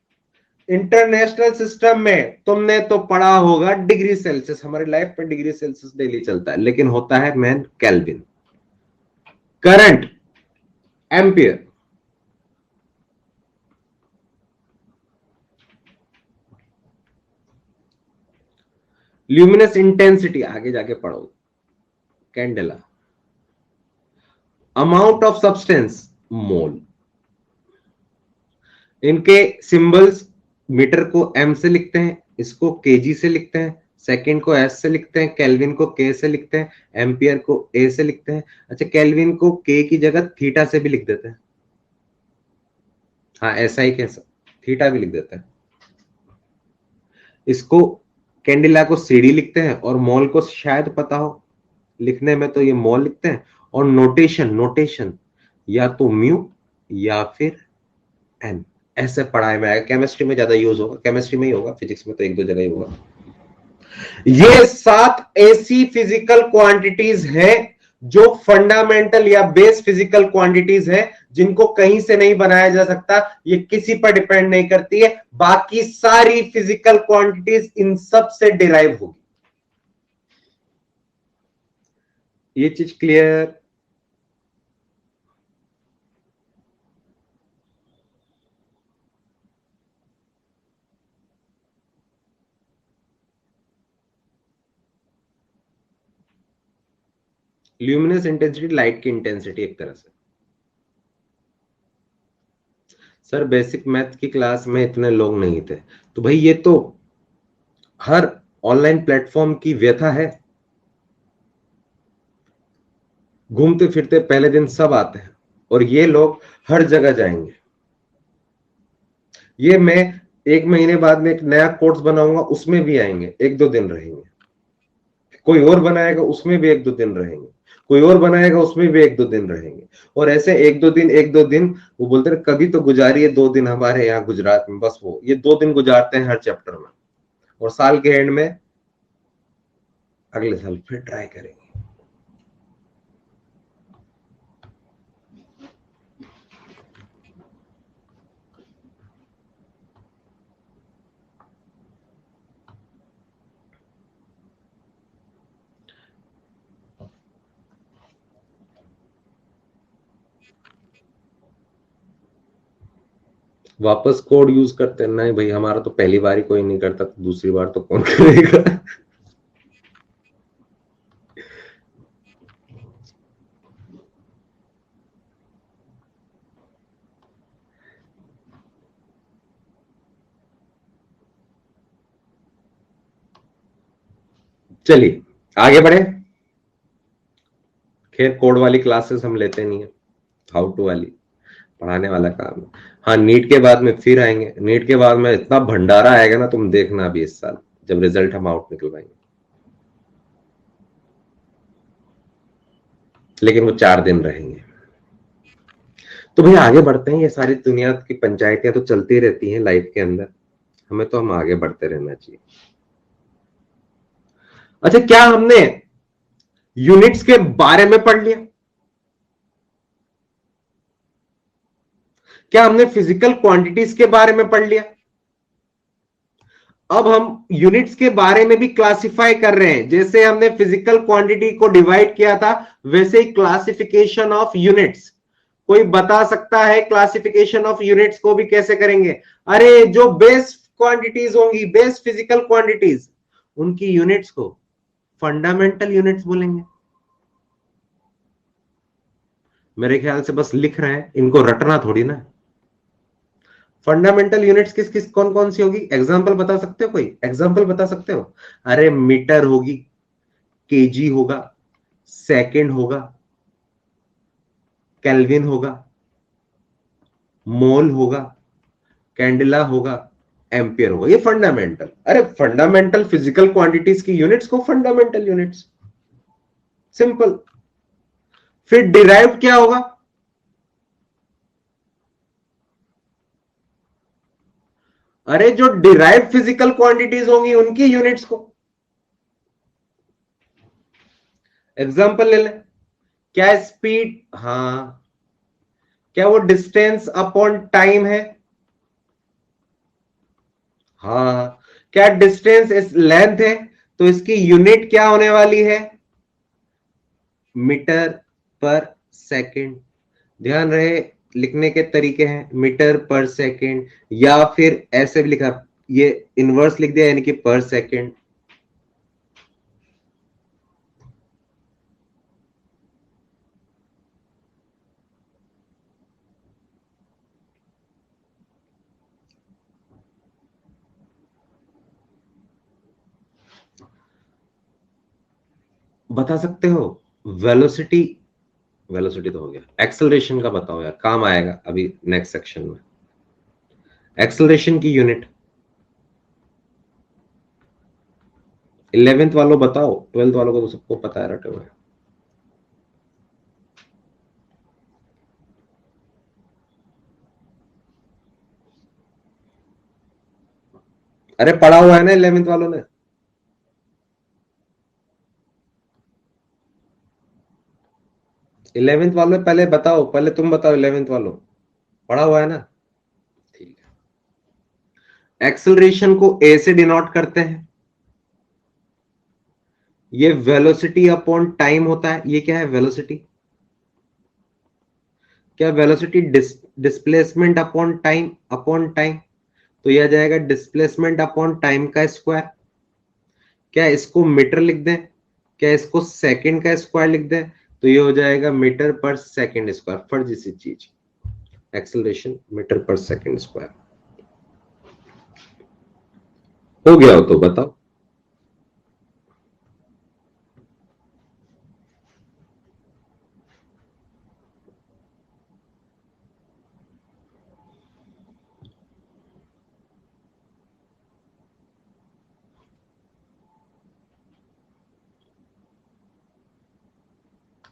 इंटरनेशनल सिस्टम में तुमने तो पढ़ा होगा डिग्री सेल्सियस, हमारी लाइफ में डिग्री सेल्सियस डेली चलता है, लेकिन होता है man kelvin. Current ampere, luminous intensity आगे जाके पढ़ो, कैंडेला, अमाउंट ऑफ सब्सटेंस मोल। इनके सिंबल्स, मीटर को एम से लिखते हैं, इसको केजी से लिखते हैं, सेकंड को एस से लिखते हैं, केल्विन को के से लिखते हैं, एम्पियर को ए से लिखते हैं। अच्छा, केल्विन को के की जगह थीटा से भी लिख देते हैं, हाँ ऐसा ही कैसा, थीटा भी लिख देते हैं। इसको कैंडिला को सीडी लिखते हैं, और मोल को शायद पता हो लिखने में, तो ये मोल लिखते हैं। और नोटेशन, नोटेशन या तो म्यू या फिर एन, ऐसे पढ़ाए में आएगा। केमिस्ट्री में ज्यादा यूज होगा, केमिस्ट्री में ही होगा, फिजिक्स में तो एक दो जगह ही होगा। ये 7 ऐसी फिजिकल क्वांटिटीज हैं जो फंडामेंटल या बेस फिजिकल क्वांटिटीज है, जिनको कहीं से नहीं बनाया जा सकता, ये किसी पर डिपेंड नहीं करती है। बाकी सारी फिजिकल क्वांटिटीज इन सब से डिराइव होगी। ये चीज क्लियर? ल्यूमिनस इंटेंसिटी लाइट की इंटेंसिटी एक तरह से। सर बेसिक मैथ की क्लास में इतने लोग नहीं थे, तो भाई ये तो हर ऑनलाइन प्लेटफॉर्म की व्यथा है। घूमते फिरते पहले दिन सब आते हैं, और ये लोग हर जगह जाएंगे। ये मैं 1 महीने बाद में एक नया कोर्स बनाऊंगा, उसमें भी आएंगे, 1-2 दिन रहेंगे। कोई और बनाएगा, उसमें भी 1-2 दिन रहेंगे। कोई और बनाएगा उसमें भी 1-2 दिन रहेंगे। और ऐसे 1-2 दिन वो बोलते हैं कभी तो गुजारिए 2 दिन हमारे यहाँ गुजरात में, बस वो ये 2 दिन गुजारते हैं हर चैप्टर में, और साल के एंड में अगले साल फिर ट्राई करेंगे। वापस कोड यूज करते हैं? नहीं भाई, हमारा तो पहली बार ही कोई नहीं करता, तो दूसरी बार तो कौन करेगा। चलिए आगे बढ़े। खैर कोड वाली क्लासेस हम लेते नहीं है, हाउ टू वाली पढ़ाने वाला काम है। हाँ, नीट के बाद में फिर आएंगे, नीट के बाद में इतना भंडारा आएगा ना, तुम देखना अभी इस साल जब रिजल्ट हम आउट निकलवाएंगे। लेकिन वो 4 दिन रहेंगे। तो भैया आगे बढ़ते हैं, ये सारी दुनिया की पंचायतें तो चलती रहती हैं लाइफ के अंदर, हमें तो हम आगे बढ़ते रहना चाहिए। अच्छा, क्या हमने यूनिट्स के बारे में पढ़ लिया? क्या हमने फिजिकल क्वांटिटीज के बारे में पढ़ लिया? अब हम यूनिट्स के बारे में भी क्लासिफाई कर रहे हैं, जैसे हमने फिजिकल क्वांटिटी को डिवाइड किया था वैसे ही क्लासिफिकेशन ऑफ यूनिट्स। कोई बता सकता है क्लासिफिकेशन ऑफ यूनिट्स को भी कैसे करेंगे? अरे जो बेस क्वांटिटीज होंगी, बेस फिजिकल क्वांटिटीज, उनकी यूनिट्स को फंडामेंटल यूनिट्स बोलेंगे। मेरे ख्याल से बस लिख रहे हैं, इनको रटना थोड़ी ना। फंडामेंटल यूनिट्स किस किस कौन कौन सी होगी? एग्जांपल बता सकते हो? कोई एग्जांपल बता सकते हो? अरे मीटर होगी, केजी होगा, सेकंड होगा, केल्विन होगा, मोल होगा, कैंडिला होगा, एम्पियर होगा। ये फंडामेंटल, अरे फंडामेंटल फिजिकल क्वांटिटीज की यूनिट्स को फंडामेंटल यूनिट्स, सिंपल। फिर डिराइव्ड क्या होगा? अरे जो डिराइव्ड फिजिकल क्वांटिटीज होंगी उनकी यूनिट्स को। एग्जांपल ले लें, क्या स्पीड, हाँ, क्या वो डिस्टेंस अपॉन टाइम है? हाँ। क्या डिस्टेंस इस लेंथ है? तो इसकी यूनिट क्या होने वाली है? मीटर पर सेकंड। ध्यान रहे लिखने के तरीके हैं, मीटर पर सेकंड, या फिर ऐसे भी लिखा, ये इनवर्स लिख दिया यानी कि पर सेकंड। बता सकते हो वेलोसिटी? वेलोसिटी तो हो गया, एक्सेलरेशन का बताओ यार, काम आएगा अभी नेक्स्ट सेक्शन में। एक्सेलरेशन की यूनिट 11th वालों बताओ, 12th वालों को तो सबको पता है, रटे हुए। अरे पढ़ा हुआ है ना 11th वालों ने? इलेवेंथ वालों पहले बताओ, पहले तुम बताओ, 11th वालों पढ़ा हुआ है ना? ठीक है। एक्सेलरेशन को ए से डिनोट करते हैं, ये वेलोसिटी अपॉन टाइम होता है। ये क्या है? वेलोसिटी। क्या velocity displacement upon time, upon time, तो यह आ जाएगा डिस्प्लेसमेंट अपॉन टाइम का स्क्वायर। क्या इसको मीटर लिख दें? क्या इसको सेकंड का स्क्वायर लिख दें? तो ये हो जाएगा मीटर पर सेकंड स्क्वायर, फर्जी सी चीज। एक्सेलरेशन मीटर पर सेकंड स्क्वायर। हो गया हो तो बताओ।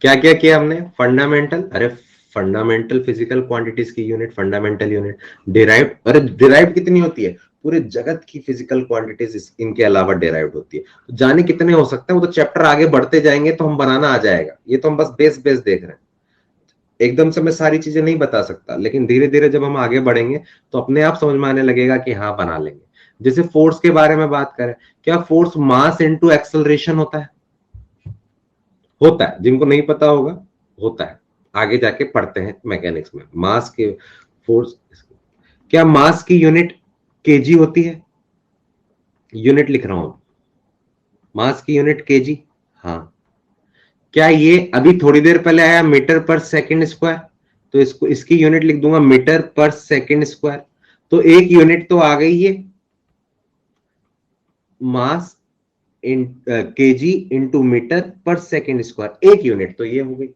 क्या क्या किया हमने? फंडामेंटल, अरे फंडामेंटल फिजिकल क्वांटिटीज की यूनिट फंडामेंटल यूनिट। डिराइव्ड, अरे डिराइव्ड कितनी होती है? पूरे जगत की फिजिकल क्वांटिटीज इनके अलावा डिराइव्ड होती है। तो जाने कितने हो सकते हैं, वो तो चैप्टर आगे बढ़ते जाएंगे तो हम बनाना आ जाएगा। ये तो हम बस बेस बेस देख रहे हैं, एकदम से मैं सारी चीजें नहीं बता सकता, लेकिन धीरे धीरे जब हम आगे बढ़ेंगे तो अपने आप समझ में आने लगेगा कि हाँ बना लेंगे। जैसे फोर्स के बारे में बात करें, क्या फोर्स मास इनटू एक्सेलरेशन होता है? होता है, जिनको नहीं पता होगा होता है, आगे जाके पढ़ते हैं मैकेनिक्स में। मास के फोर्स, क्या मास की यूनिट केजी होती है? यूनिट लिख रहा हूं, मास की यूनिट केजी। हाँ। क्या ये अभी थोड़ी देर पहले आया मीटर पर सेकंड स्क्वायर? तो इसको, इसकी यूनिट लिख दूंगा मीटर पर सेकंड स्क्वायर। तो एक यूनिट तो आ गई ये, मास इन केजी इंटू मीटर पर सेकंड स्क्वायर, एक यूनिट तो ये हो गई।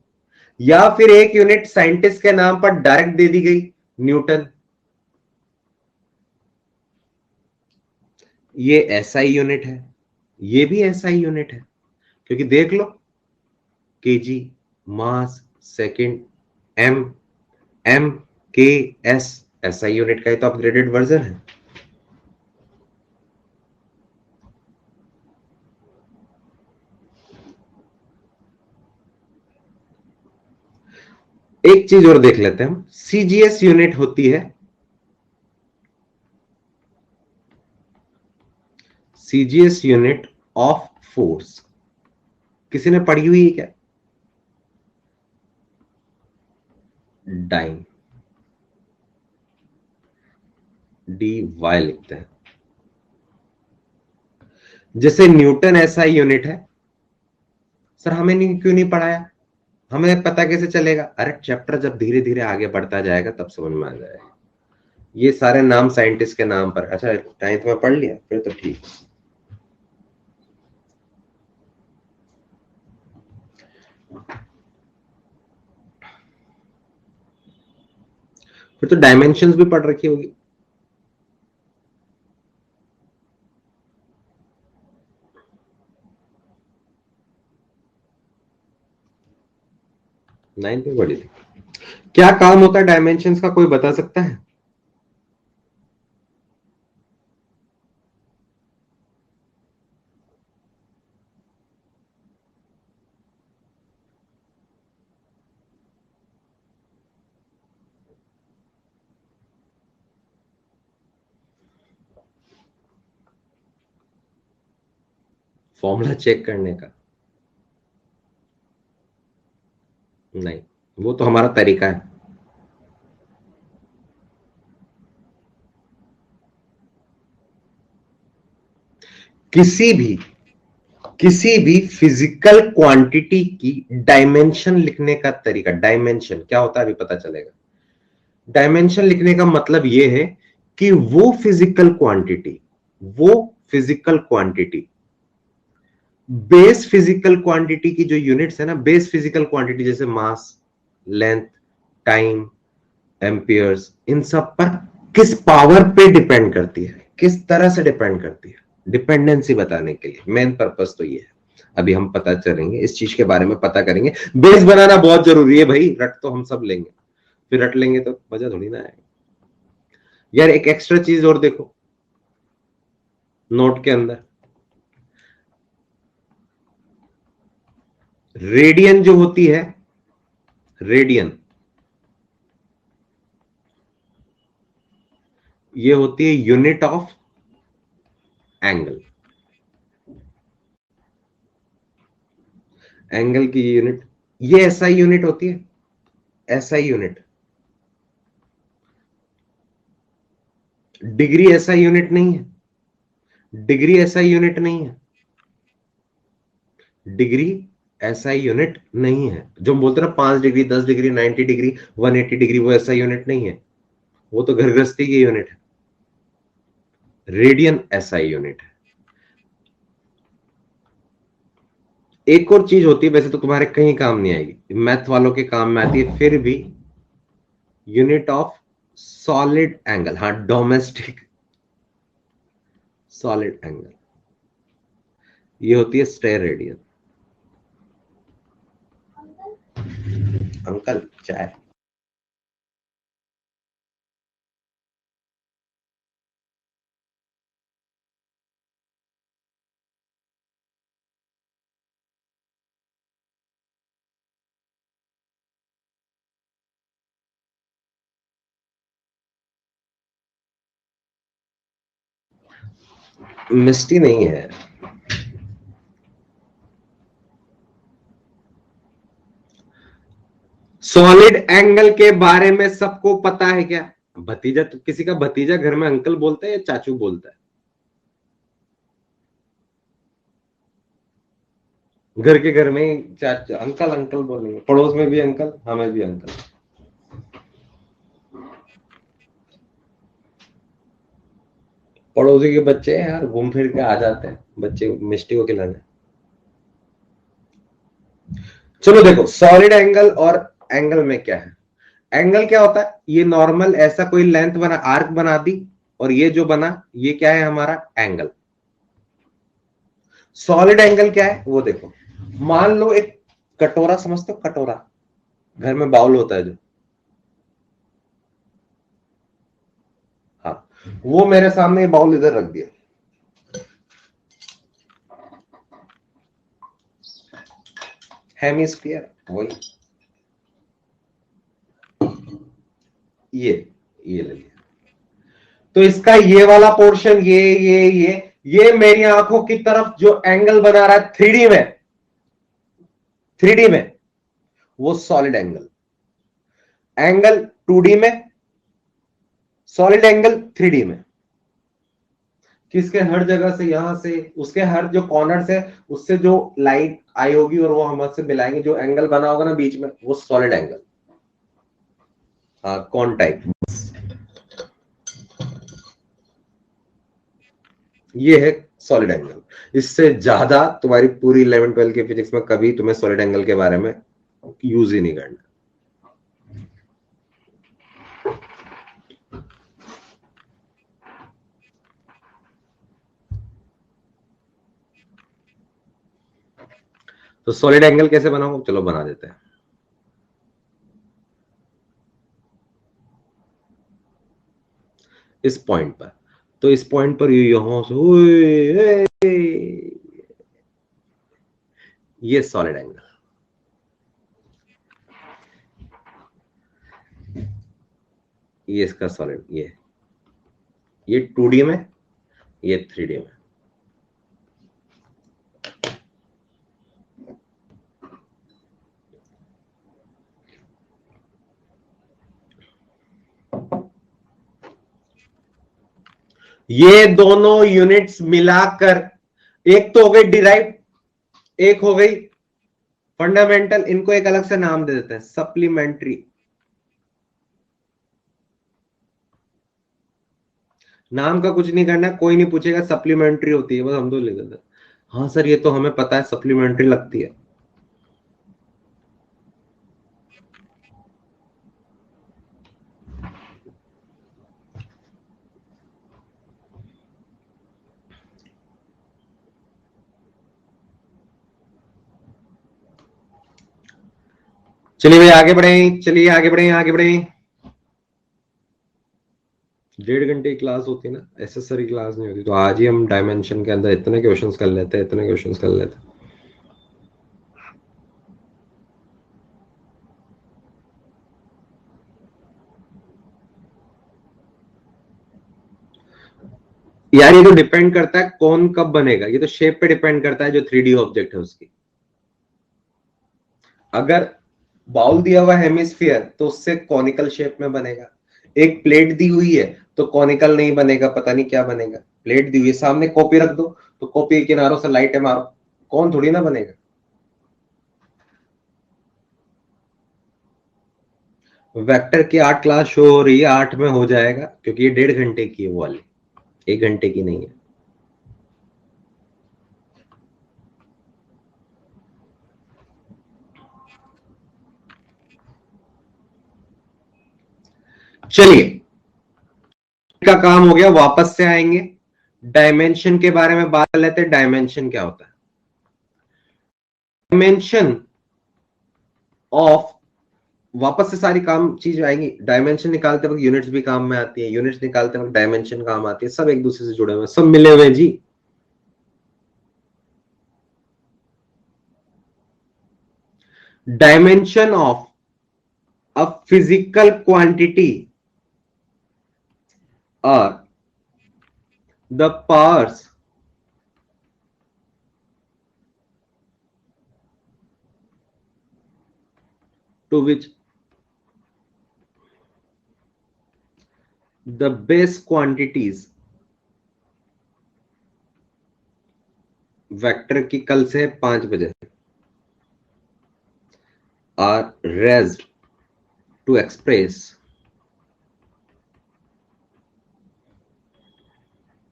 या फिर एक यूनिट साइंटिस्ट के नाम पर डायरेक्ट दे दी गई, न्यूटन। ये एसआई यूनिट है, ये भी एसआई यूनिट है, क्योंकि देख लो केजी, मास, सेकंड, एम, एम, के, एस, एसआई यूनिट का ही तो अपग्रेडेड वर्जन है। एक चीज और देख लेते हैं हम, सीजीएस यूनिट होती है, सीजीएस यूनिट ऑफ फोर्स। किसी ने पढ़ी हुई है क्या? डाइन, डी वाई लिखते हैं। जैसे न्यूटन एसआई यूनिट है। सर हमें नहीं, क्यों नहीं पढ़ाया? हमें पता कैसे चलेगा? अरे चैप्टर जब धीरे धीरे आगे बढ़ता जाएगा तब समझ में आ जाएगा। ये सारे नाम साइंटिस्ट के नाम पर, अच्छा 9th में पढ़ लिया फिर तो ठीक। फिर तो डायमेंशंस भी पढ़ रखी होगी। नाइन्थ में पढ़ी थी। क्या काम होता है डायमेंशंस का, कोई बता सकता है? फॉर्मूला चेक करने का? नहीं, वो तो हमारा तरीका है। किसी भी फिजिकल क्वांटिटी की डायमेंशन लिखने का तरीका, डायमेंशन क्या होता है अभी पता चलेगा। डायमेंशन लिखने का मतलब यह है कि वो physical quantity base physical quantity की जो यूनिट्स है ना, बेस फिजिकल क्वांटिटी जैसे मास, लेंथ, टाइम, एम्पियर्स, इन सब पर किस पावर पे डिपेंड करती है, किस तरह से डिपेंड करती है, डिपेंडेंसी बताने के लिए मेन पर्पस तो ये है। अभी हम पता चलेंगे, इस चीज के बारे में पता करेंगे। बेस बनाना बहुत जरूरी है भाई, रट तो हम सब लेंगे, फिर रट लेंगे तो मजा थोड़ी ना आएगा। यार एक एक्स्ट्रा चीज और देखो नोट के अंदर, रेडियन जो होती है, रेडियन, ये होती है यूनिट ऑफ एंगल। एंगल की यूनिट, ये एसआई यूनिट होती है, SI unit. Degree SI unit नहीं है, डिग्री एसआई यूनिट नहीं है, डिग्री एसआई यूनिट नहीं है। जो हम बोलते हैं ना 5 डिग्री, 10 डिग्री, 90 डिग्री, 180 डिग्री, वो एसआई यूनिट नहीं है, वो तो घर गृहस्थी की यूनिट है। रेडियन एसआई यूनिट है। एक और चीज होती है, वैसे तो तुम्हारे कहीं काम नहीं आएगी, मैथ वालों के काम में आती है फिर भी, यूनिट ऑफ सॉलिड एंगल। हाँ, डोमेस्टिक सॉलिड एंगल, ये होती है स्टेयर रेडियन। अंकल चाय। मिस्टी नहीं है। सॉलिड एंगल के बारे में सबको पता है क्या? भतीजा, तो किसी का भतीजा घर में अंकल बोलता है या चाचू बोलता है? घर के घर में ही चाचा अंकल अंकल बोलेंगे, पड़ोस में भी अंकल, हमें भी अंकल। पड़ोसी के बच्चे हैं यार, घूम फिर के आ जाते हैं बच्चे मिष्टी को खिलाने। चलो देखो, सॉलिड एंगल और एंगल में क्या है। एंगल क्या होता है? ये नॉर्मल ऐसा कोई लेंथ बना, आर्क बना दी, और ये जो बना ये क्या है हमारा? एंगल। सॉलिड एंगल क्या है वो देखो। मान लो एक कटोरा, समझते हो कटोरा, घर में बाउल होता है जो, हाँ, वो मेरे सामने ये बाउल इधर रख दिया, हेमिस्फीयर वही, ये ले लिया। तो इसका ये वाला पोर्शन, ये मेरी आंखों की तरफ जो एंगल बना रहा है 3D में, 3D में, वो सॉलिड एंगल। एंगल 2D में, सॉलिड एंगल 3D में। किसके हर जगह से, यहां से उसके हर जो कॉर्नर से, उससे जो लाइट आई होगी और वो हमसे मिलाएंगे, जो एंगल बना होगा ना बीच में, वो सॉलिड एंगल। हाँ, कौन टाइप, ये है सॉलिड एंगल। इससे ज्यादा तुम्हारी पूरी 11-12 की फिजिक्स में कभी तुम्हें सॉलिड एंगल के बारे में यूज ही नहीं करना। तो सॉलिड एंगल कैसे बनाऊं? चलो बना देते हैं। इस पॉइंट पर, तो इस पॉइंट पर यहां से ये सॉलिड एंगल, ये इसका सॉलिड, ये 2D में, ये 3D में। ये दोनों यूनिट्स मिलाकर, एक तो हो गई डिराइव, एक हो गई फंडामेंटल। इनको एक अलग से नाम दे देते हैं, सप्लीमेंट्री। नाम का कुछ नहीं करना, कोई नहीं पूछेगा, सप्लीमेंट्री होती है, बस हम तो ले देते हैं। हाँ सर, ये तो हमें पता है, सप्लीमेंट्री लगती है। चलिए भाई आगे बढ़े, चलिए आगे बढ़े, आगे बढ़े। 1.5 घंटे की क्लास होती है ना, एसेसरी क्लास नहीं होती। तो आज ही हम डायमेंशन के अंदर इतने क्वेश्चंस कर लेते हैं, इतने क्वेश्चंस कर लेते हैं। यार ये तो डिपेंड करता है कौन कब बनेगा, ये तो शेप पे डिपेंड करता है, जो 3D ऑब्जेक्ट है उसकी। अगर बाउल दिया हुआ हेमिस्फीयर तो उससे कॉनिकल शेप में बनेगा। एक प्लेट दी हुई है तो कॉनिकल नहीं बनेगा, पता नहीं क्या बनेगा। प्लेट दी हुई है, सामने कॉपी रख दो तो कॉपी के किनारों से लाइटें मारो, कौन थोड़ी ना बनेगा। वेक्टर की 8 क्लास शो हो रही है, 8 में हो जाएगा, क्योंकि ये 1.5 घंटे की है वो वाली, 1 घंटे की नहीं है। चलिए, का काम हो गया, वापस से आएंगे डायमेंशन के बारे में बात कर लेते हैं। डायमेंशन क्या होता है? डायमेंशन ऑफ वापस से सारी काम चीज आएंगी। डायमेंशन निकालते वक्त यूनिट्स भी काम में आती है, यूनिट्स निकालते वक्त डायमेंशन काम आती है, सब एक दूसरे से जुड़े हुए, सब मिले हुए जी। Dimension of a physical quantity और the powers to which the base quantities vector की कल से 5 बजे are raised to express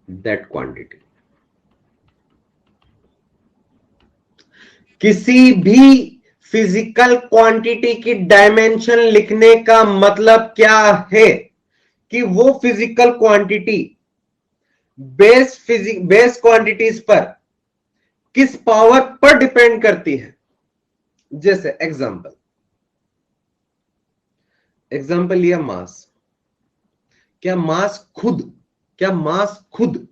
that quantity। किसी भी फिजिकल क्वांटिटी की डायमेंशन लिखने का मतलब क्या है कि वो फिजिकल क्वांटिटी बेस क्वांटिटीज पर किस पावर पर डिपेंड करती है। जैसे एग्जांपल लिया मास। क्या मास खुद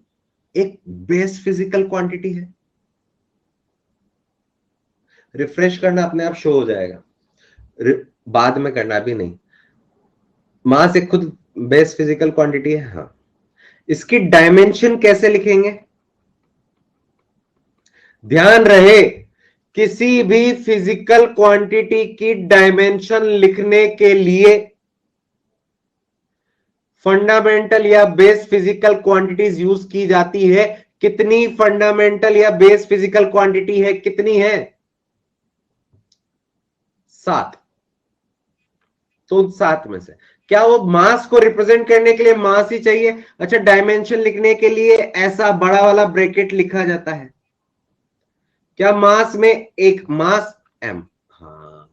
एक बेस फिजिकल क्वांटिटी है? रिफ्रेश करना, अपने आप शो हो जाएगा, बाद में करना भी नहीं। मास एक खुद बेस फिजिकल क्वांटिटी है, हाँ। इसकी डायमेंशन कैसे लिखेंगे? ध्यान रहे, किसी भी फिजिकल क्वांटिटी की डायमेंशन लिखने के लिए फंडामेंटल या बेस फिजिकल क्वांटिटीज यूज की जाती है। कितनी फंडामेंटल या बेस फिजिकल क्वांटिटी है? कितनी है? 7। तो 7 में से क्या वो मास को रिप्रेजेंट करने के लिए मास ही चाहिए? अच्छा, डायमेंशन लिखने के लिए ऐसा बड़ा वाला ब्रैकेट लिखा जाता है। क्या मास में एक मास m? हाँ।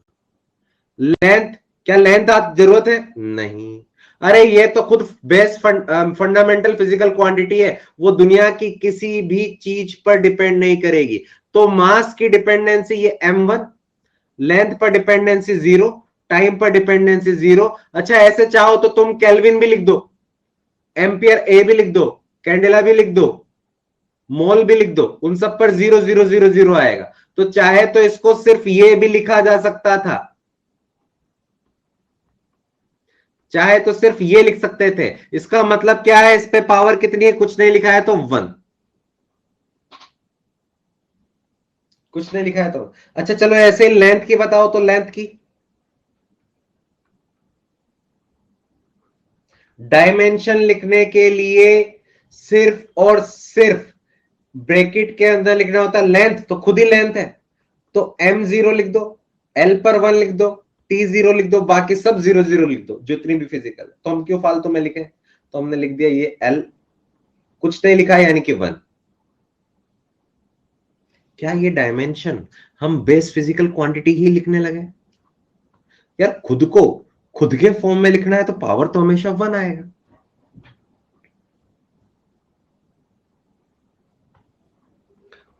लेंथ, क्या लेंथ आप जरूरत है? नहीं। अरे ये तो खुद बेस फंडामेंटल फिजिकल क्वांटिटी है, वो दुनिया की किसी भी चीज पर डिपेंड नहीं करेगी। तो मास की डिपेंडेंसी ये m1, लेंथ पर डिपेंडेंसी 0, टाइम पर डिपेंडेंसी 0। अच्छा, ऐसे चाहो तो तुम केल्विन भी लिख दो, एम्पियर ए भी लिख दो, कैंडेला भी लिख दो, मोल भी लिख दो, उन सब पर 0 0 0 0 आएगा। तो चाहे तो इसको सिर्फ ये भी लिखा जा सकता था, चाहे तो सिर्फ ये लिख सकते थे। इसका मतलब क्या है? इस पे पावर कितनी है? कुछ नहीं लिखा है तो 1, कुछ नहीं लिखा है तो। अच्छा चलो, ऐसे लेंथ की बताओ, तो लेंथ की डायमेंशन लिखने के लिए सिर्फ और सिर्फ ब्रैकेट के अंदर लिखना होता है लेंथ, तो खुद ही लेंथ है, तो m0 लिख दो, l पर 1 लिख दो, t0 लिख दो, बाकी सब 0 0 लिख दो, जितनी भी फिजिकल। तो हम क्यों फालतू में लिखे? तो हमने लिख दिया ये l, कुछ नहीं लिखा है, यानी कि 1। क्या ये डायमेंशन हम बेस फिजिकल क्वांटिटी ही लिखने लगे? यार खुद के फॉर्म में लिखना है तो पावर तो हमेशा 1 आएगा।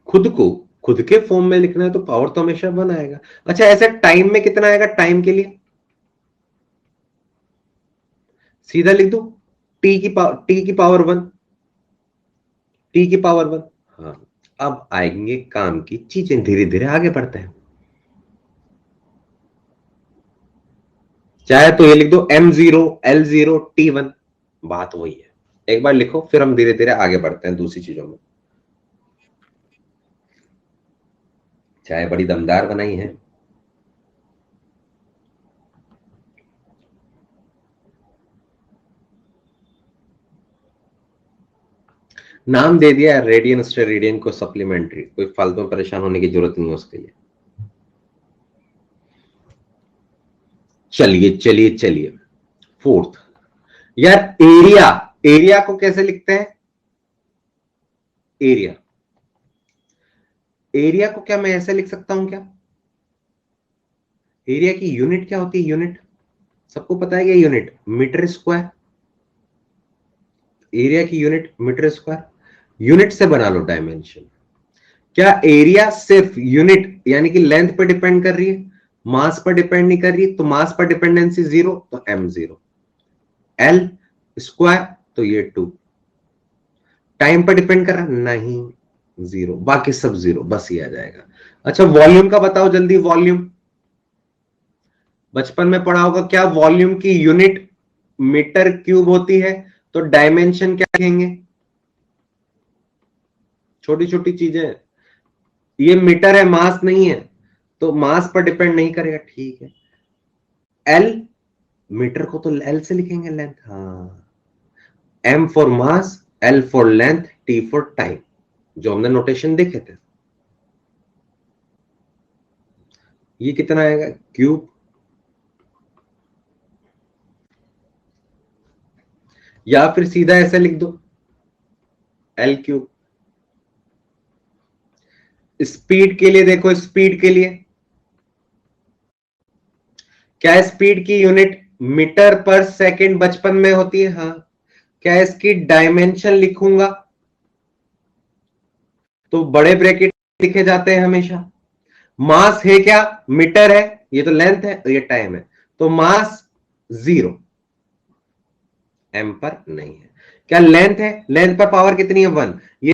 खुद के फॉर्म में लिखना है तो पावर तो हमेशा 1 आएगा। अच्छा, ऐसे टाइम में कितना आएगा? टाइम के लिए सीधा लिख दो टी की पावर 1, टी की पावर 1। हाँ, अब आएंगे काम की चीजें, धीरे धीरे आगे बढ़ते हैं। चाहे तो ये लिख दो m0 l0 t1, बात वही है। एक बार लिखो, फिर हम धीरे धीरे आगे बढ़ते हैं दूसरी चीजों में। चाय बड़ी दमदार बनाई है। नाम दे दिया रेडियन स्टेरिडियन को सप्लीमेंट्री, कोई फालतू में परेशान होने की जरूरत नहीं है उसके लिए। चलिए चलिए चलिए, फोर्थ यार, एरिया को कैसे लिखते हैं? एरिया को क्या मैं ऐसे लिख सकता हूं क्या? एरिया की यूनिट क्या होती है? यूनिट सबको पता है क्या? Unit metre square. एरिया की यूनिट मीटर स्क्वायर, यूनिट से बना लो डायमेंशन। क्या एरिया सिर्फ यूनिट यानी कि लेंथ पे डिपेंड कर रही है? मास पर डिपेंड नहीं कर रही, तो मास पर डिपेंडेंसी 0, तो m 0, l स्क्वायर तो ये 2, टाइम पर डिपेंड कर रहा नहीं, 0, बाकी सब 0, बस ये आ जाएगा। अच्छा वॉल्यूम का बताओ जल्दी, वॉल्यूम बचपन में पढ़ा होगा, क्या वॉल्यूम की यूनिट मीटर क्यूब होती है, तो डायमेंशन क्या लिखेंगे? छोटी छोटी चीजें, ये मीटर है मास नहीं है, तो मास पर डिपेंड नहीं करेगा, ठीक है। एल, मीटर को तो एल से लिखेंगे, लेंथ, हाँ, M for mass, L for length, T for time, जो हमने नोटेशन देखे थे। ये कितना आएगा क्यूब, या फिर सीधा ऐसे लिख दो एल क्यूब। स्पीड के लिए देखो, स्पीड के लिए क्या स्पीड की यूनिट मीटर पर सेकंड बचपन में होती है, हाँ। क्या इसकी डायमेंशन लिखूंगा तो बड़े ब्रैकेट लिखे जाते हैं हमेशा। मास है क्या, मीटर है, ये तो लेंथ है, ये टाइम है, तो मास 0, एम पर नहीं है। क्या लेंथ है, लेंथ पर पावर कितनी है 1, ये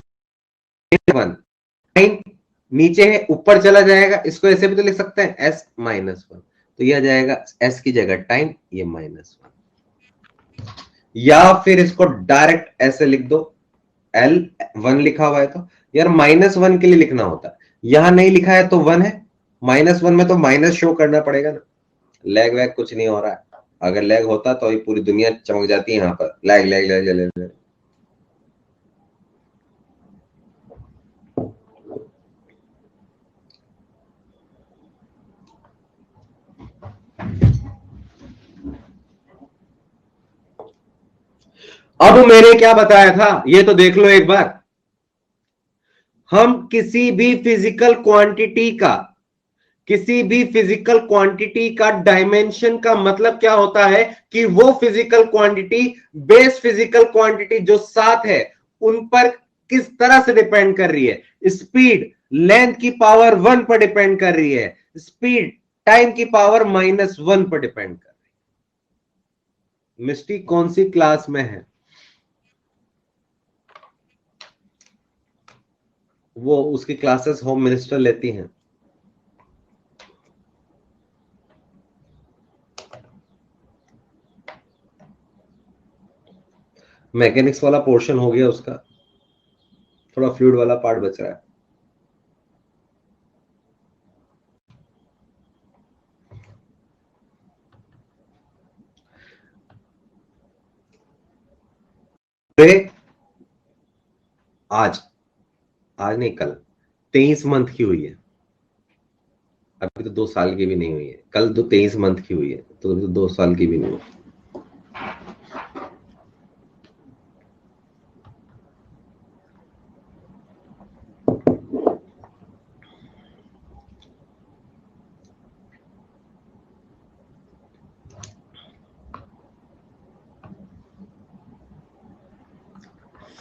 1, टाइम नीचे है ऊपर चला जाएगा, इसको ऐसे भी तो लिख सकते हैं s -1, तो यह जाएगा s की जगह टाइम, ये -1, या फिर इसको डायरेक्ट ऐसे लिख दो, L1 लिखा हुआ है तो यार -1 के लिए लिखना होता है, यहां नहीं लिखा है तो 1 है, -1 में तो माइनस शो करना पड़ेगा ना। लैग वैग कुछ नहीं हो रहा है, अगर लैग होता तो ये पूरी दुनिया चमक जाती है, यहां पर lag lag lag lag lag. अब मैंने क्या बताया था ये तो देख लो एक बार। हम किसी भी फिजिकल क्वांटिटी का, किसी भी फिजिकल क्वांटिटी का डायमेंशन का मतलब क्या होता है कि वो physical quantity base physical quantity जो साथ है उन पर किस तरह से डिपेंड कर रही है। स्पीड लेंथ की पावर 1 पर डिपेंड कर रही है, स्पीड टाइम की पावर -1 पर डिपेंड कर रही है। मिस्टी कौन सी क्लास में है, वो उसकी क्लासेस होम मिनिस्टर लेती हैं। मैकेनिक्स वाला पोर्शन हो गया उसका, थोड़ा फ्लूइड वाला पार्ट बच रहा है। आज आज नहीं कल 23 मंथ की हुई है, अभी तो 2 साल की भी नहीं हुई है, कल तो 23 मंथ की हुई है, तो अभी तो 2 साल की भी नहीं हुई।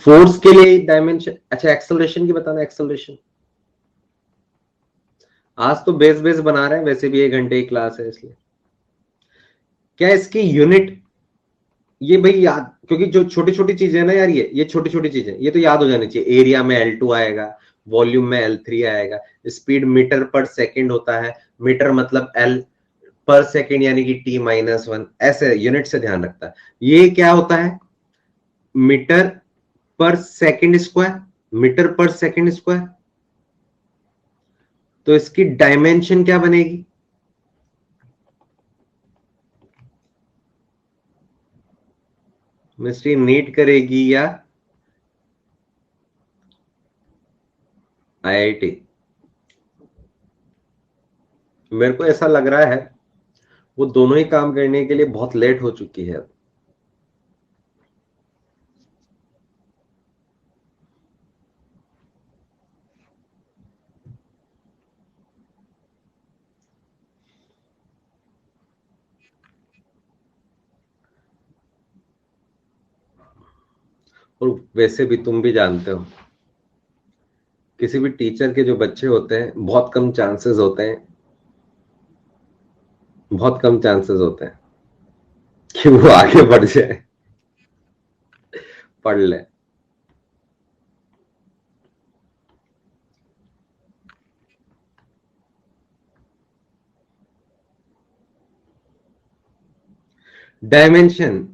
फोर्स के लिए डायमेंशन, अच्छा एक्सेलरेशन की बताना, एक्सेलरेशन आज तो बेस बेस बना रहे हैं, वैसे भी 1 घंटे की क्लास है इसलिए। क्या इसकी यूनिट, ये भाई याद, क्योंकि जो छोटी छोटी चीजें ना यार, ये छोटी छोटी चीजें ये तो याद हो जानी चाहिए। एरिया में L2 आएगा, वॉल्यूम में L3 आएगा, स्पीड मीटर पर सेकंड होता है, मीटर मतलब L पर सेकंड यानी कि T-1, ऐसे यूनिट से ध्यान रखता है। ये क्या होता है, मीटर पर सेकंड स्क्वायर, मीटर पर सेकंड स्क्वायर, तो इसकी डायमेंशन क्या बनेगी, मिस्ट्री नीट करेगी या IIT? मेरे को ऐसा लग रहा है वो दोनों ही काम करने के लिए बहुत लेट हो चुकी है। और वैसे भी तुम भी जानते हो, किसी भी टीचर के जो बच्चे होते हैं बहुत कम चांसेस होते हैं बहुत कम चांसेस होते हैं कि वो आगे बढ़ जाए, पढ़ ले। डायमेंशन,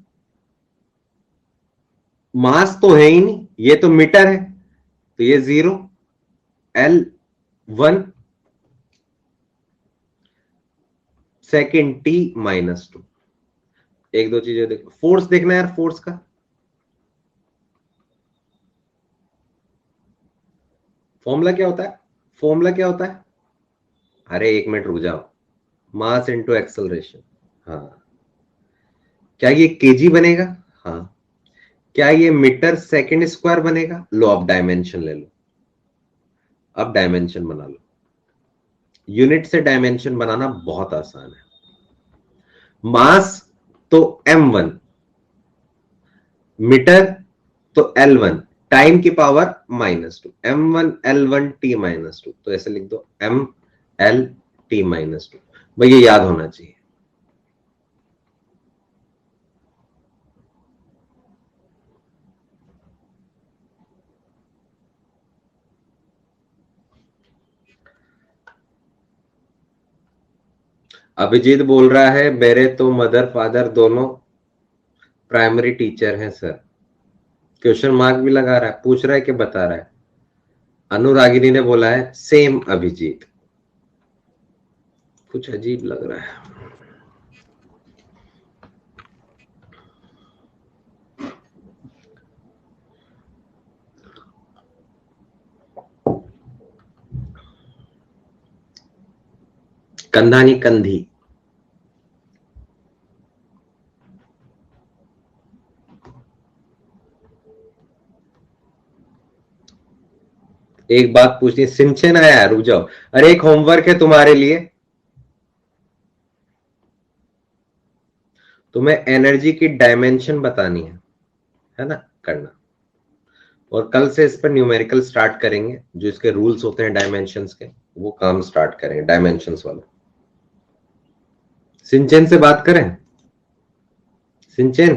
मास तो है ही नहीं, ये तो मीटर है, तो ये 0, L1 सेकेंड T-2। एक दो चीजें देखो, फोर्स देखना यार, फोर्स का फॉर्मूला क्या होता है, फॉर्मूला क्या होता है? अरे एक मिनट रुक जाओ, मास इनटू एक्सेलरेशन। हाँ, क्या ये केजी बनेगा? हाँ। क्या ये मीटर सेकंड स्क्वायर बनेगा? लो अब डायमेंशन ले लो, अब डायमेंशन बना लो। यूनिट से डायमेंशन बनाना बहुत आसान है। मास तो m1, मीटर तो L1, टाइम की पावर -2, m1L1T-2, तो ऐसे लिख दो mLT-2। भाई ये याद होना चाहिए। अभिजीत बोल रहा है मेरे तो मदर फादर दोनों प्राइमरी टीचर हैं सर। क्वेश्चन मार्क भी लगा रहा है, पूछ रहा है कि बता रहा है। अनुरागिनी ने बोला है सेम अभिजीत। कुछ अजीब लग रहा है। कंधानी कंधी, एक बात पूछनी, सिंचन आया, रुक जाओ। अरे एक होमवर्क है तुम्हारे लिए, तुम्हें एनर्जी की डायमेंशन बतानी है ना, करना। और कल से इस पर न्यूमेरिकल स्टार्ट करेंगे, जो इसके रूल्स होते हैं डायमेंशंस के, वो काम स्टार्ट करेंगे डायमेंशंस वाला। सिंचन से बात करें, सिंचन।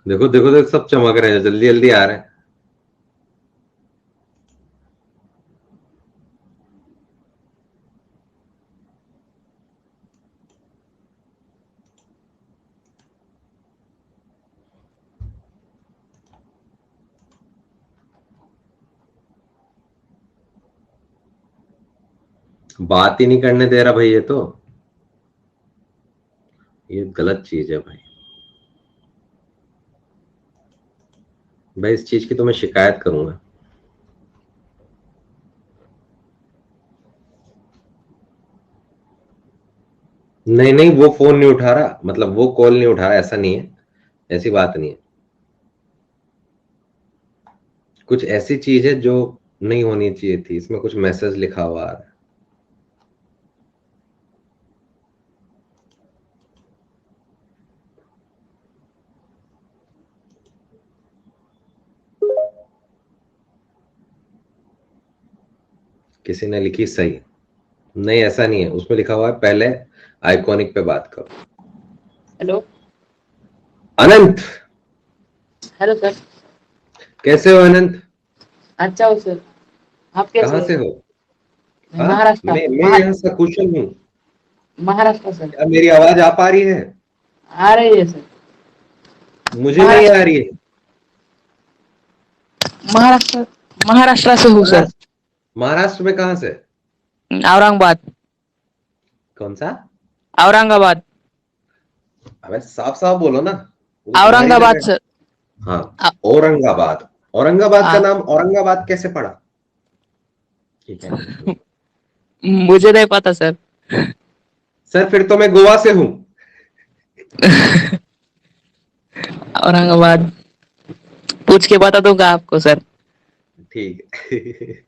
देखो देखो देखो, सब चमक रहे हैं, जल्दी जल्दी आ रहे हैं। बात ही नहीं करने दे रहा भाई, ये गलत चीज है भाई। भाई इस चीज की तो मैं शिकायत करूंगा। नहीं नहीं, वो फोन नहीं उठा रहा, मतलब वो कॉल नहीं उठा रहा, ऐसा नहीं है, ऐसी बात नहीं है। कुछ ऐसी चीज है जो नहीं होनी चाहिए थी, इसमें कुछ मैसेज लिखा हुआ आ रहा है। किसी ने लिखी सही, नहीं ऐसा नहीं है, उसमें लिखा हुआ है पहले आइकॉनिक पे बात करो। हेलो अनंत, हेलो सर। कैसे हो अनंत? अच्छा हो सर, आप कैसे कहाँ हैं? से हो? मैं हाँ, महाराष्ट्र मैं यहाँ से कुशल हूँ। महाराष्ट्र सर। क्या मेरी आवाज आ पा रही है? आ रही है सर। मुझे नहीं आ महाराष्ट्र रही है। महाराष्ट्र महाराष्ट्र से हूँ सर। महाराष्ट्र, महाराष्ट्र में कहाँ से? औरंगाबाद। कौन सा? औरंगाबाद। अबे साफ साफ बोलो ना, वो तो तुम्हारी औरंगाबाद जगह है। सर। हाँ, आ, औरंगाबाद। औरंगाबाद का आ, नाम औरंगाबाद कैसे पड़ा? ठीक है नहीं। मुझे नहीं पता सर। सर फिर तो मैं गोवा से हूँ। औरंगाबाद पूछ के बता दूंगा आपको सर। ठीक है।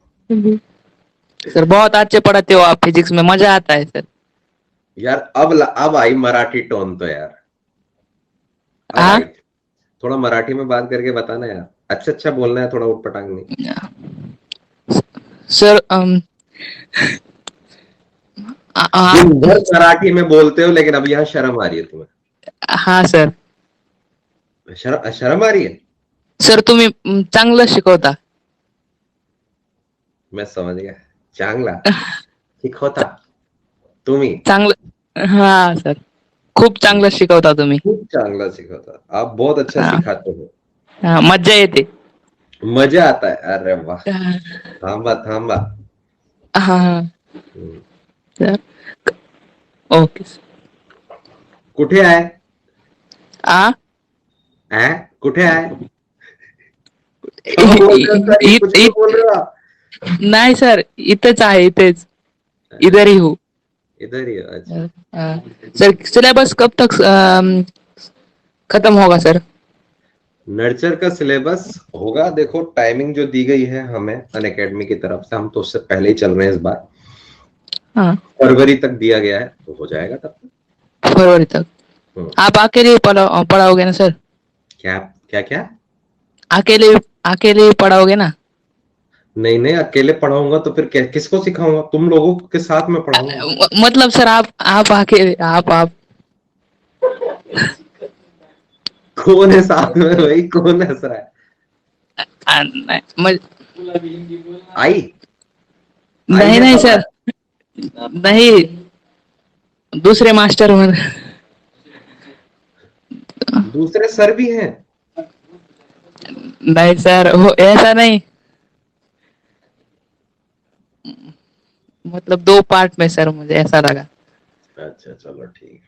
सर बहुत अच्छे पढ़ाते हो आप, फिजिक्स में मजा आता है सर। यार अब आई मराठी टोन तो यार, अब हाँ आई। थोड़ा मराठी में बात करके बताना यार, अच्छा अच्छा बोलना है, थोड़ा उटपटांग नहीं। सर दिन आप भर मराठी में बोलते हो, लेकिन अब यहाँ शर्म आ रही है तुम्हें। हाँ सर. शर्म आ रही है। सर तुम्ही चांगलं शिकवता. मैं समझ गया, चांगला शिकवता तुम्ही, चांगलं हा सर. खूप चांगलं शिकवता तुम्ही. खूप चांगला सिखाता, आप बहुत अच्छा हा, सिखाते हो, हा, मज्जा येते. मजा आता है, अरे वाह, हा, थांबा थांबा। हा, हम्म. सर. Okay sir. कुठे आहे? आ कुठे आहे? क्या बोल रहे हो सर, ये इ- कुछ भी इ- बोल रहे हो आप? नाही सर, इथेच आहे, इथेच. इधर ही हूँ. इधर ही हो, अच्छा। हाँ. सर सिलेबस कब तक खत्म होगा सर? नर्चर का सिलेबस होगा, देखो टाइमिंग जो दी गई है हमें अनअकैडमी की तरफ से, हम तो उससे पहले ही चल रहे हैं इस बार, हाँ, फरवरी तक दिया गया है, तो हो जाएगा तब तक। फरवरी तक. हम्म। आप अकेले पढ़ाओगे ना सर? क्या क्या क्या? अकेले अकेले पढ़ाओगे ना? नहीं नहीं, अकेले पढ़ाऊंगा तो फिर किसको सिखाऊंगा? तुम लोगों के साथ में पढ़ाऊंगा। मतलब सर आप अकेले आप कौन है साथ में भाई, कौन हंस रहा है? नहीं आई आई नहीं है नहीं सब? सर, नहीं, दूसरे मास्टर में. दूसरे सर भी हैं? नहीं सर, वो ऐसा नहीं, मतलब दो पार्ट में सर, मुझे ऐसा लगा. अच्छा चलो ठीक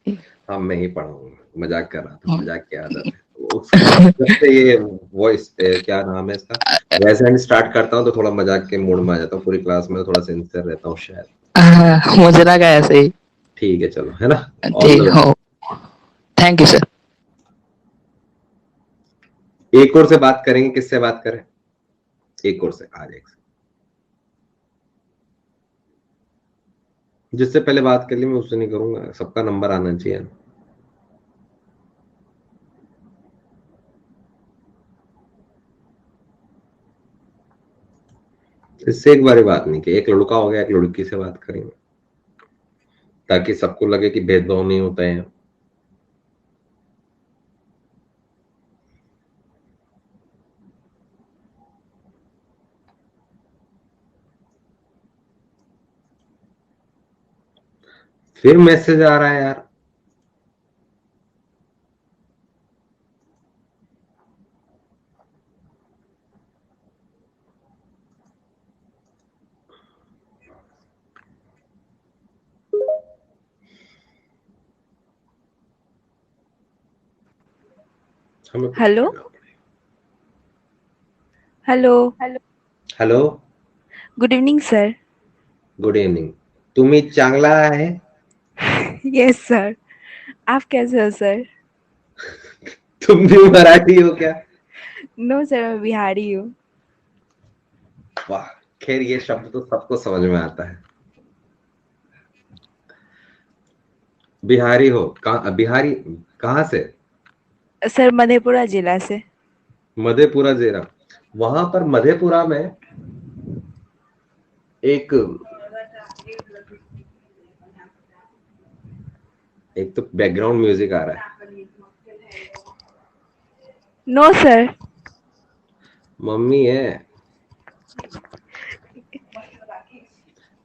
है, हाँ मैं ही पढ़ाऊंगा, मजाक कर रहा था, मजाक की आदत है जब से ये वॉइस क्या नाम है इसका, वैसे स्टार्ट करता हूँ तो थोड़ा मजाक के मूड में आ जाता हूँ, पूरी क्लास में थोड़ा सिंसियर रहता हूँ शायद। मुझे लगा ऐसे ही. ठीक है चलो, है ना, ऑल ठीक द हो. Thank you sir. एक और से बात करेंगे, किससे बात करें? एक और से आज एक से, जिससे पहले बात कर ली मैं उससे नहीं करूंगा, सबका नंबर आना चाहिए। इससे एक बार बात नहीं की, एक लड़का हो गया, एक लड़की से बात करेंगे, ताकि सबको लगे कि भेदभाव नहीं होता है। फिर मैसेज आ रहा है यार, हमें कुछ हेलो करना पड़ेगा। Hello. Hello, good evening sir. Good evening, तुम्ही चांगला है? Yes sir. आप कैसे हो सर? तुम भी मराठी हो क्या? नो सर, मैं बिहारी हूँ. वाह, खैर ये शब्द तो सबको समझ में आता है। बिहारी हो? कहाँ बिहारी, कहाँ से? सर मधेपुरा जिला से. मधेपुरा जेरा, वहां पर मधेपुरा में एक एक तो बैकग्राउंड म्यूजिक आ रहा है। No sir. मम्मी है।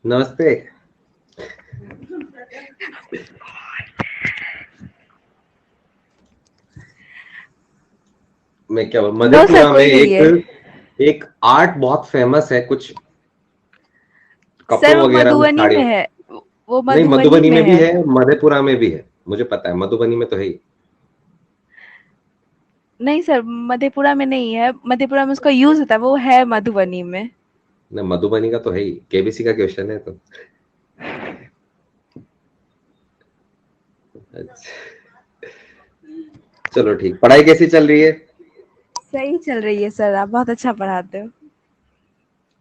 नमस्ते। मैं क्या नो सर, मधेपुरा में कोई नहीं है. एक आर्ट बहुत फेमस है, कुछ सर कपड़ों वो वगैरह में, मधुबनी में साड़ियों। है. वो नहीं, मधुबनी मधुबनी में में भी है. है, मधेपुरा में भी है, मुझे पता है, मधुबनी में तो है ही। नहीं सर, मधेपुरा में नहीं है. मधेपुरा में उसका यूज होता है, वो है मधुबनी में. नहीं, मधुबनी का तो है ही, केबीसी का क्वेश्चन है तो। अच्छा चलो ठीक, पढ़ाई कैसी चल रही है? सही चल रही है सर, आप बहुत अच्छा पढ़ाते हो.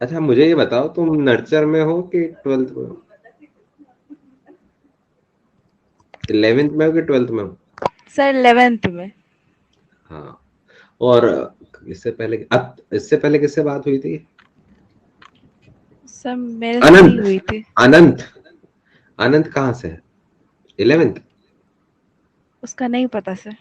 अच्छा मुझे ये बताओ, तुम नर्चर में हो कि 12th में हो? 11th में हो कि 12th में हो? सर 11th में. हाँ, और इससे पहले किससे बात हुई थी? सर मेरे से नहीं अनंत। हुई थी। अनंत। अनंत कहाँ से है? 11th? उसका नहीं पता सर।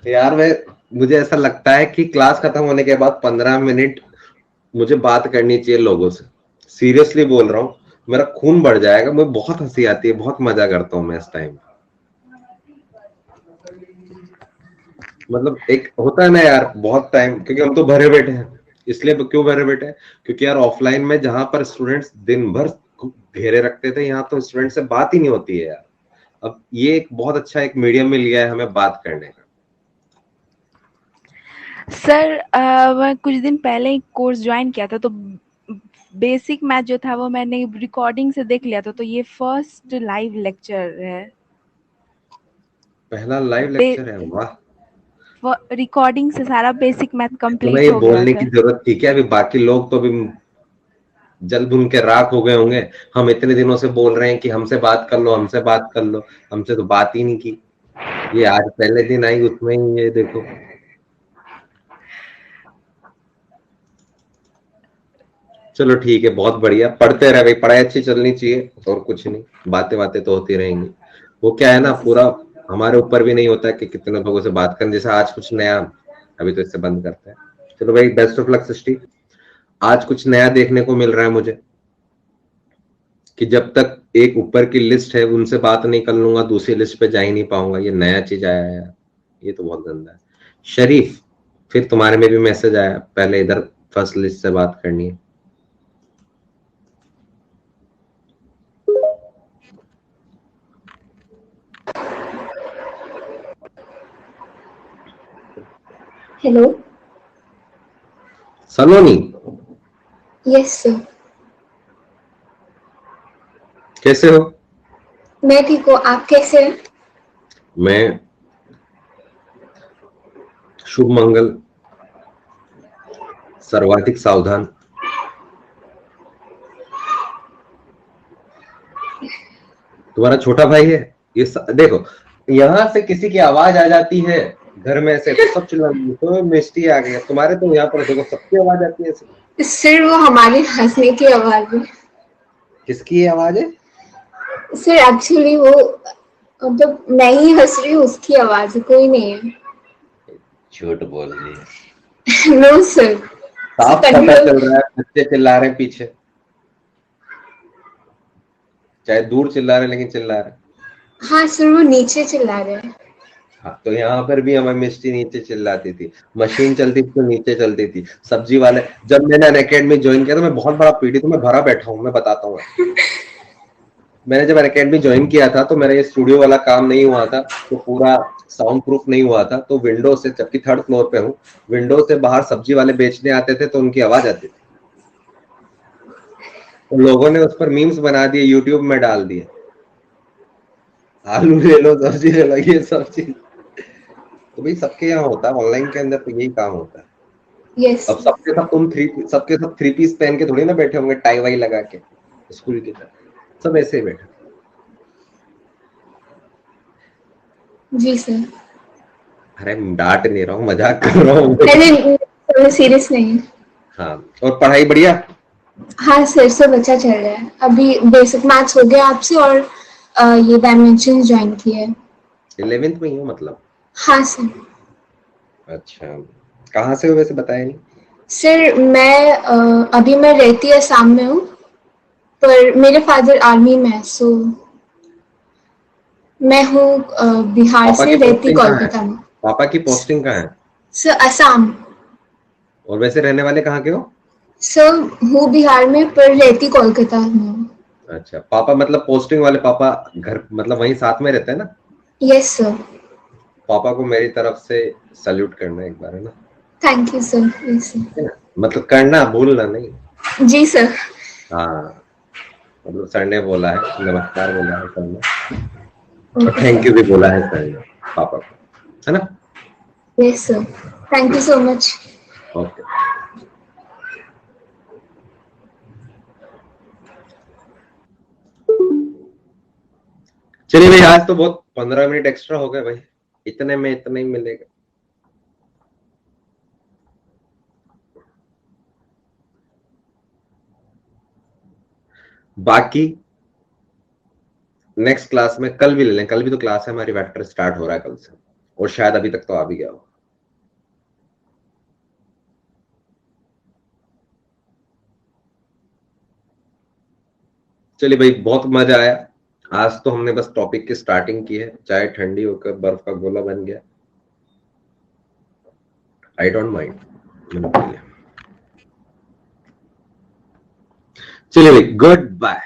यार मुझे ऐसा लगता है कि क्लास खत्म होने के बाद 15 मिनट मुझे बात करनी चाहिए लोगों से। सीरियसली बोल रहा हूँ, मेरा खून बढ़ जाएगा। मुझे बहुत हंसी आती है, बहुत मजा करता हूँ मैं इस टाइम। मतलब एक होता है ना यार, बहुत टाइम, क्योंकि हम तो भरे बैठे हैं। इसलिए क्यों भरे बैठे हैं? क्योंकि यार ऑफलाइन में जहां पर स्टूडेंट्स दिन भर घेरे रखते थे, यहाँ तो स्टूडेंट से बात ही नहीं होती है यार। अब ये एक बहुत अच्छा एक मीडियम मिल गया है हमें बात करने का। सर मैं कुछ दिन पहले ही कोर्स ज्वाइन किया था, तो बेसिक मैथ जो था वो मैंने रिकॉर्डिंग से देख लिया था, तो ये फर्स्ट लाइव लेक्चर है। पहला लाइव लेक्चर है? वाह। रिकॉर्डिंग से सारा बेसिक मैथ तुम्हें ये कंप्लीट हो गया बोलने की सर। जरूरत थी क्या? अभी बाकी लोग तो अभी जल भुन के राख हो गए होंगे। हम इतने दिनों से बोल रहे हैं कि हमसे बात कर लो, हमसे बात कर लो, हमसे तो बात ही नहीं की। ये आज पहले दिन आई, उसमें ही ये देखो। चलो ठीक है, बहुत बढ़िया। पढ़ते रहे भाई, पढ़ाई अच्छी चलनी चाहिए, और कुछ नहीं। बातें बातें तो होती रहेंगी। वो क्या है ना, पूरा हमारे ऊपर भी नहीं होता है कि कितने लोगों से बात करें। जैसे आज कुछ नया, अभी तो इससे बंद करते हैं। चलो भाई, बेस्ट ऑफ लक सृष्टि। आज कुछ नया देखने को मिल रहा है मुझे, कि जब तक एक ऊपर की लिस्ट है उनसे बात नहीं कर लूंगा, दूसरी लिस्ट पे जा ही नहीं पाऊंगा। ये नया चीज आया है यार, ये तो बहुत गंदा है। शरीफ, फिर तुम्हारे में भी मैसेज आया, पहले इधर फर्स्ट लिस्ट से बात करनी है। हेलो। सलोनी, यस सर। कैसे हो? मैं ठीक हूँ, आप कैसे हैं? मैं शुभ मंगल, सर्वाधिक सावधान। तुम्हारा छोटा भाई है ये देखो, यहाँ से किसी की आवाज आ जाती है घर में से तो सब चिल्लाएंगे तो मिस्टी आ गई। तुम्हारे तो यहाँ पर देखो सबकी आवाज आती है ऐसे। सर वो हमारी हंसने की आवाज है। किसकी आवाज है? सर एक्चुअली वो मतलब मैं ही हंस रही हूँ, उसकी आवाज है, कोई नहीं है। झूठ बोल रही है। No sir. साफ पता चल रहा है बच्चे चिल्ला रहे हैं पीछे, चाहे दूर चिल्ला रहे लेकिन चिल्ला रहे। हाँ सर, वो नीचे चिल्ला रहे हैं। हाँ, तो यहाँ पर भी हमें मिस्टी नीचे चिल्लाती थी। मशीन चलती थी तो नीचे चलती थी। सब्जी वाले, जब मैंने अनअकैडमी ज्वाइन किया तो मैं बहुत बड़ा पीड़ित हूँ, मैं भरा बैठा हूँ, मैं बताता हूँ। मैंने जब अनअकैडमी ज्वाइन किया था तो मेरा ये स्टूडियो वाला काम नहीं हुआ था, तो पूरा साउंड प्रूफ नहीं हुआ था। तो विंडो से, जबकि थर्ड फ्लोर पे हूँ, विंडो से बाहर सब्जी वाले बेचने आते थे तो उनकी आवाज आती थी। तो लोगों ने उस पर मीम्स बना दिए, यूट्यूब में डाल दिए, आलू ले लो, सब्जी ले लो, ये सब चीज। तो भाई सबके यहाँ होता है, ऑनलाइन के अंदर तो यही काम होता है। यस। अब सबके सब थ्री पीस पहन के थोड़ी ना बैठे होंगे, टाई वाई लगा के स्कूल की तरह। सब ऐसे ही बैठे। जी सर। अरे डांट नहीं रहा हूँ, मजाक कर रहा हूँ। नहीं, सीरियस नहीं। हाँ, और पढ़ाई बढ़िया? हाँ सर, सब अच्छा चल रहा है। अभी बेसिक मैथ्स हो गया आपसे, और ये डायमेंशन ज्वाइन किया है। 11th में ही हो मतलब? हाँ सर। अच्छा, कहाँ से हो वैसे, बताया नहीं। सर मैं अभी मैं रहती असम में हूँ, पर मेरे फादर आर्मी में है, सो मैं हूँ बिहार पापा से, की रहती पोस्टिंग कहाँ है? कोलकाता में। पापा की पोस्टिंग कहाँ है? सर असम। और वैसे रहने वाले कहाँ के हो? सर हूँ बिहार में, पर रहती कोलकाता में हूँ। अच्छा, पापा मतलब पोस्टिंग वाले पापा घर मतलब वहीं साथ में रहते हैं ना? Yes sir. पापा को मेरी तरफ से सल्यूट करना एक बार, है ना? Thank you sir. Yes sir. है ना? मतलब करना, भूलना नहीं। जी सर। हाँ, मतलब सर ने बोला है, नमस्कार बोला है सर ने, और ओके थैंक यू सर। भी बोला है सर ने पापा को, है ना? Yes sir. Thank you so much. Okay. चलिए भाई, आज तो बहुत 15 मिनट एक्स्ट्रा हो गए भाई, इतने में इतना ही मिलेगा। बाकी नेक्स्ट क्लास में कल भी ले लें, कल भी तो क्लास है हमारी, वेक्टर स्टार्ट हो रहा है कल से, और शायद अभी तक तो आ भी गया हो। चलिए भाई, बहुत मजा आया आज तो, हमने बस टॉपिक की स्टार्टिंग की है, चाय ठंडी होकर बर्फ का गोला बन गया, आई डोंट माइंड। चलिए भाई, गुड बाय।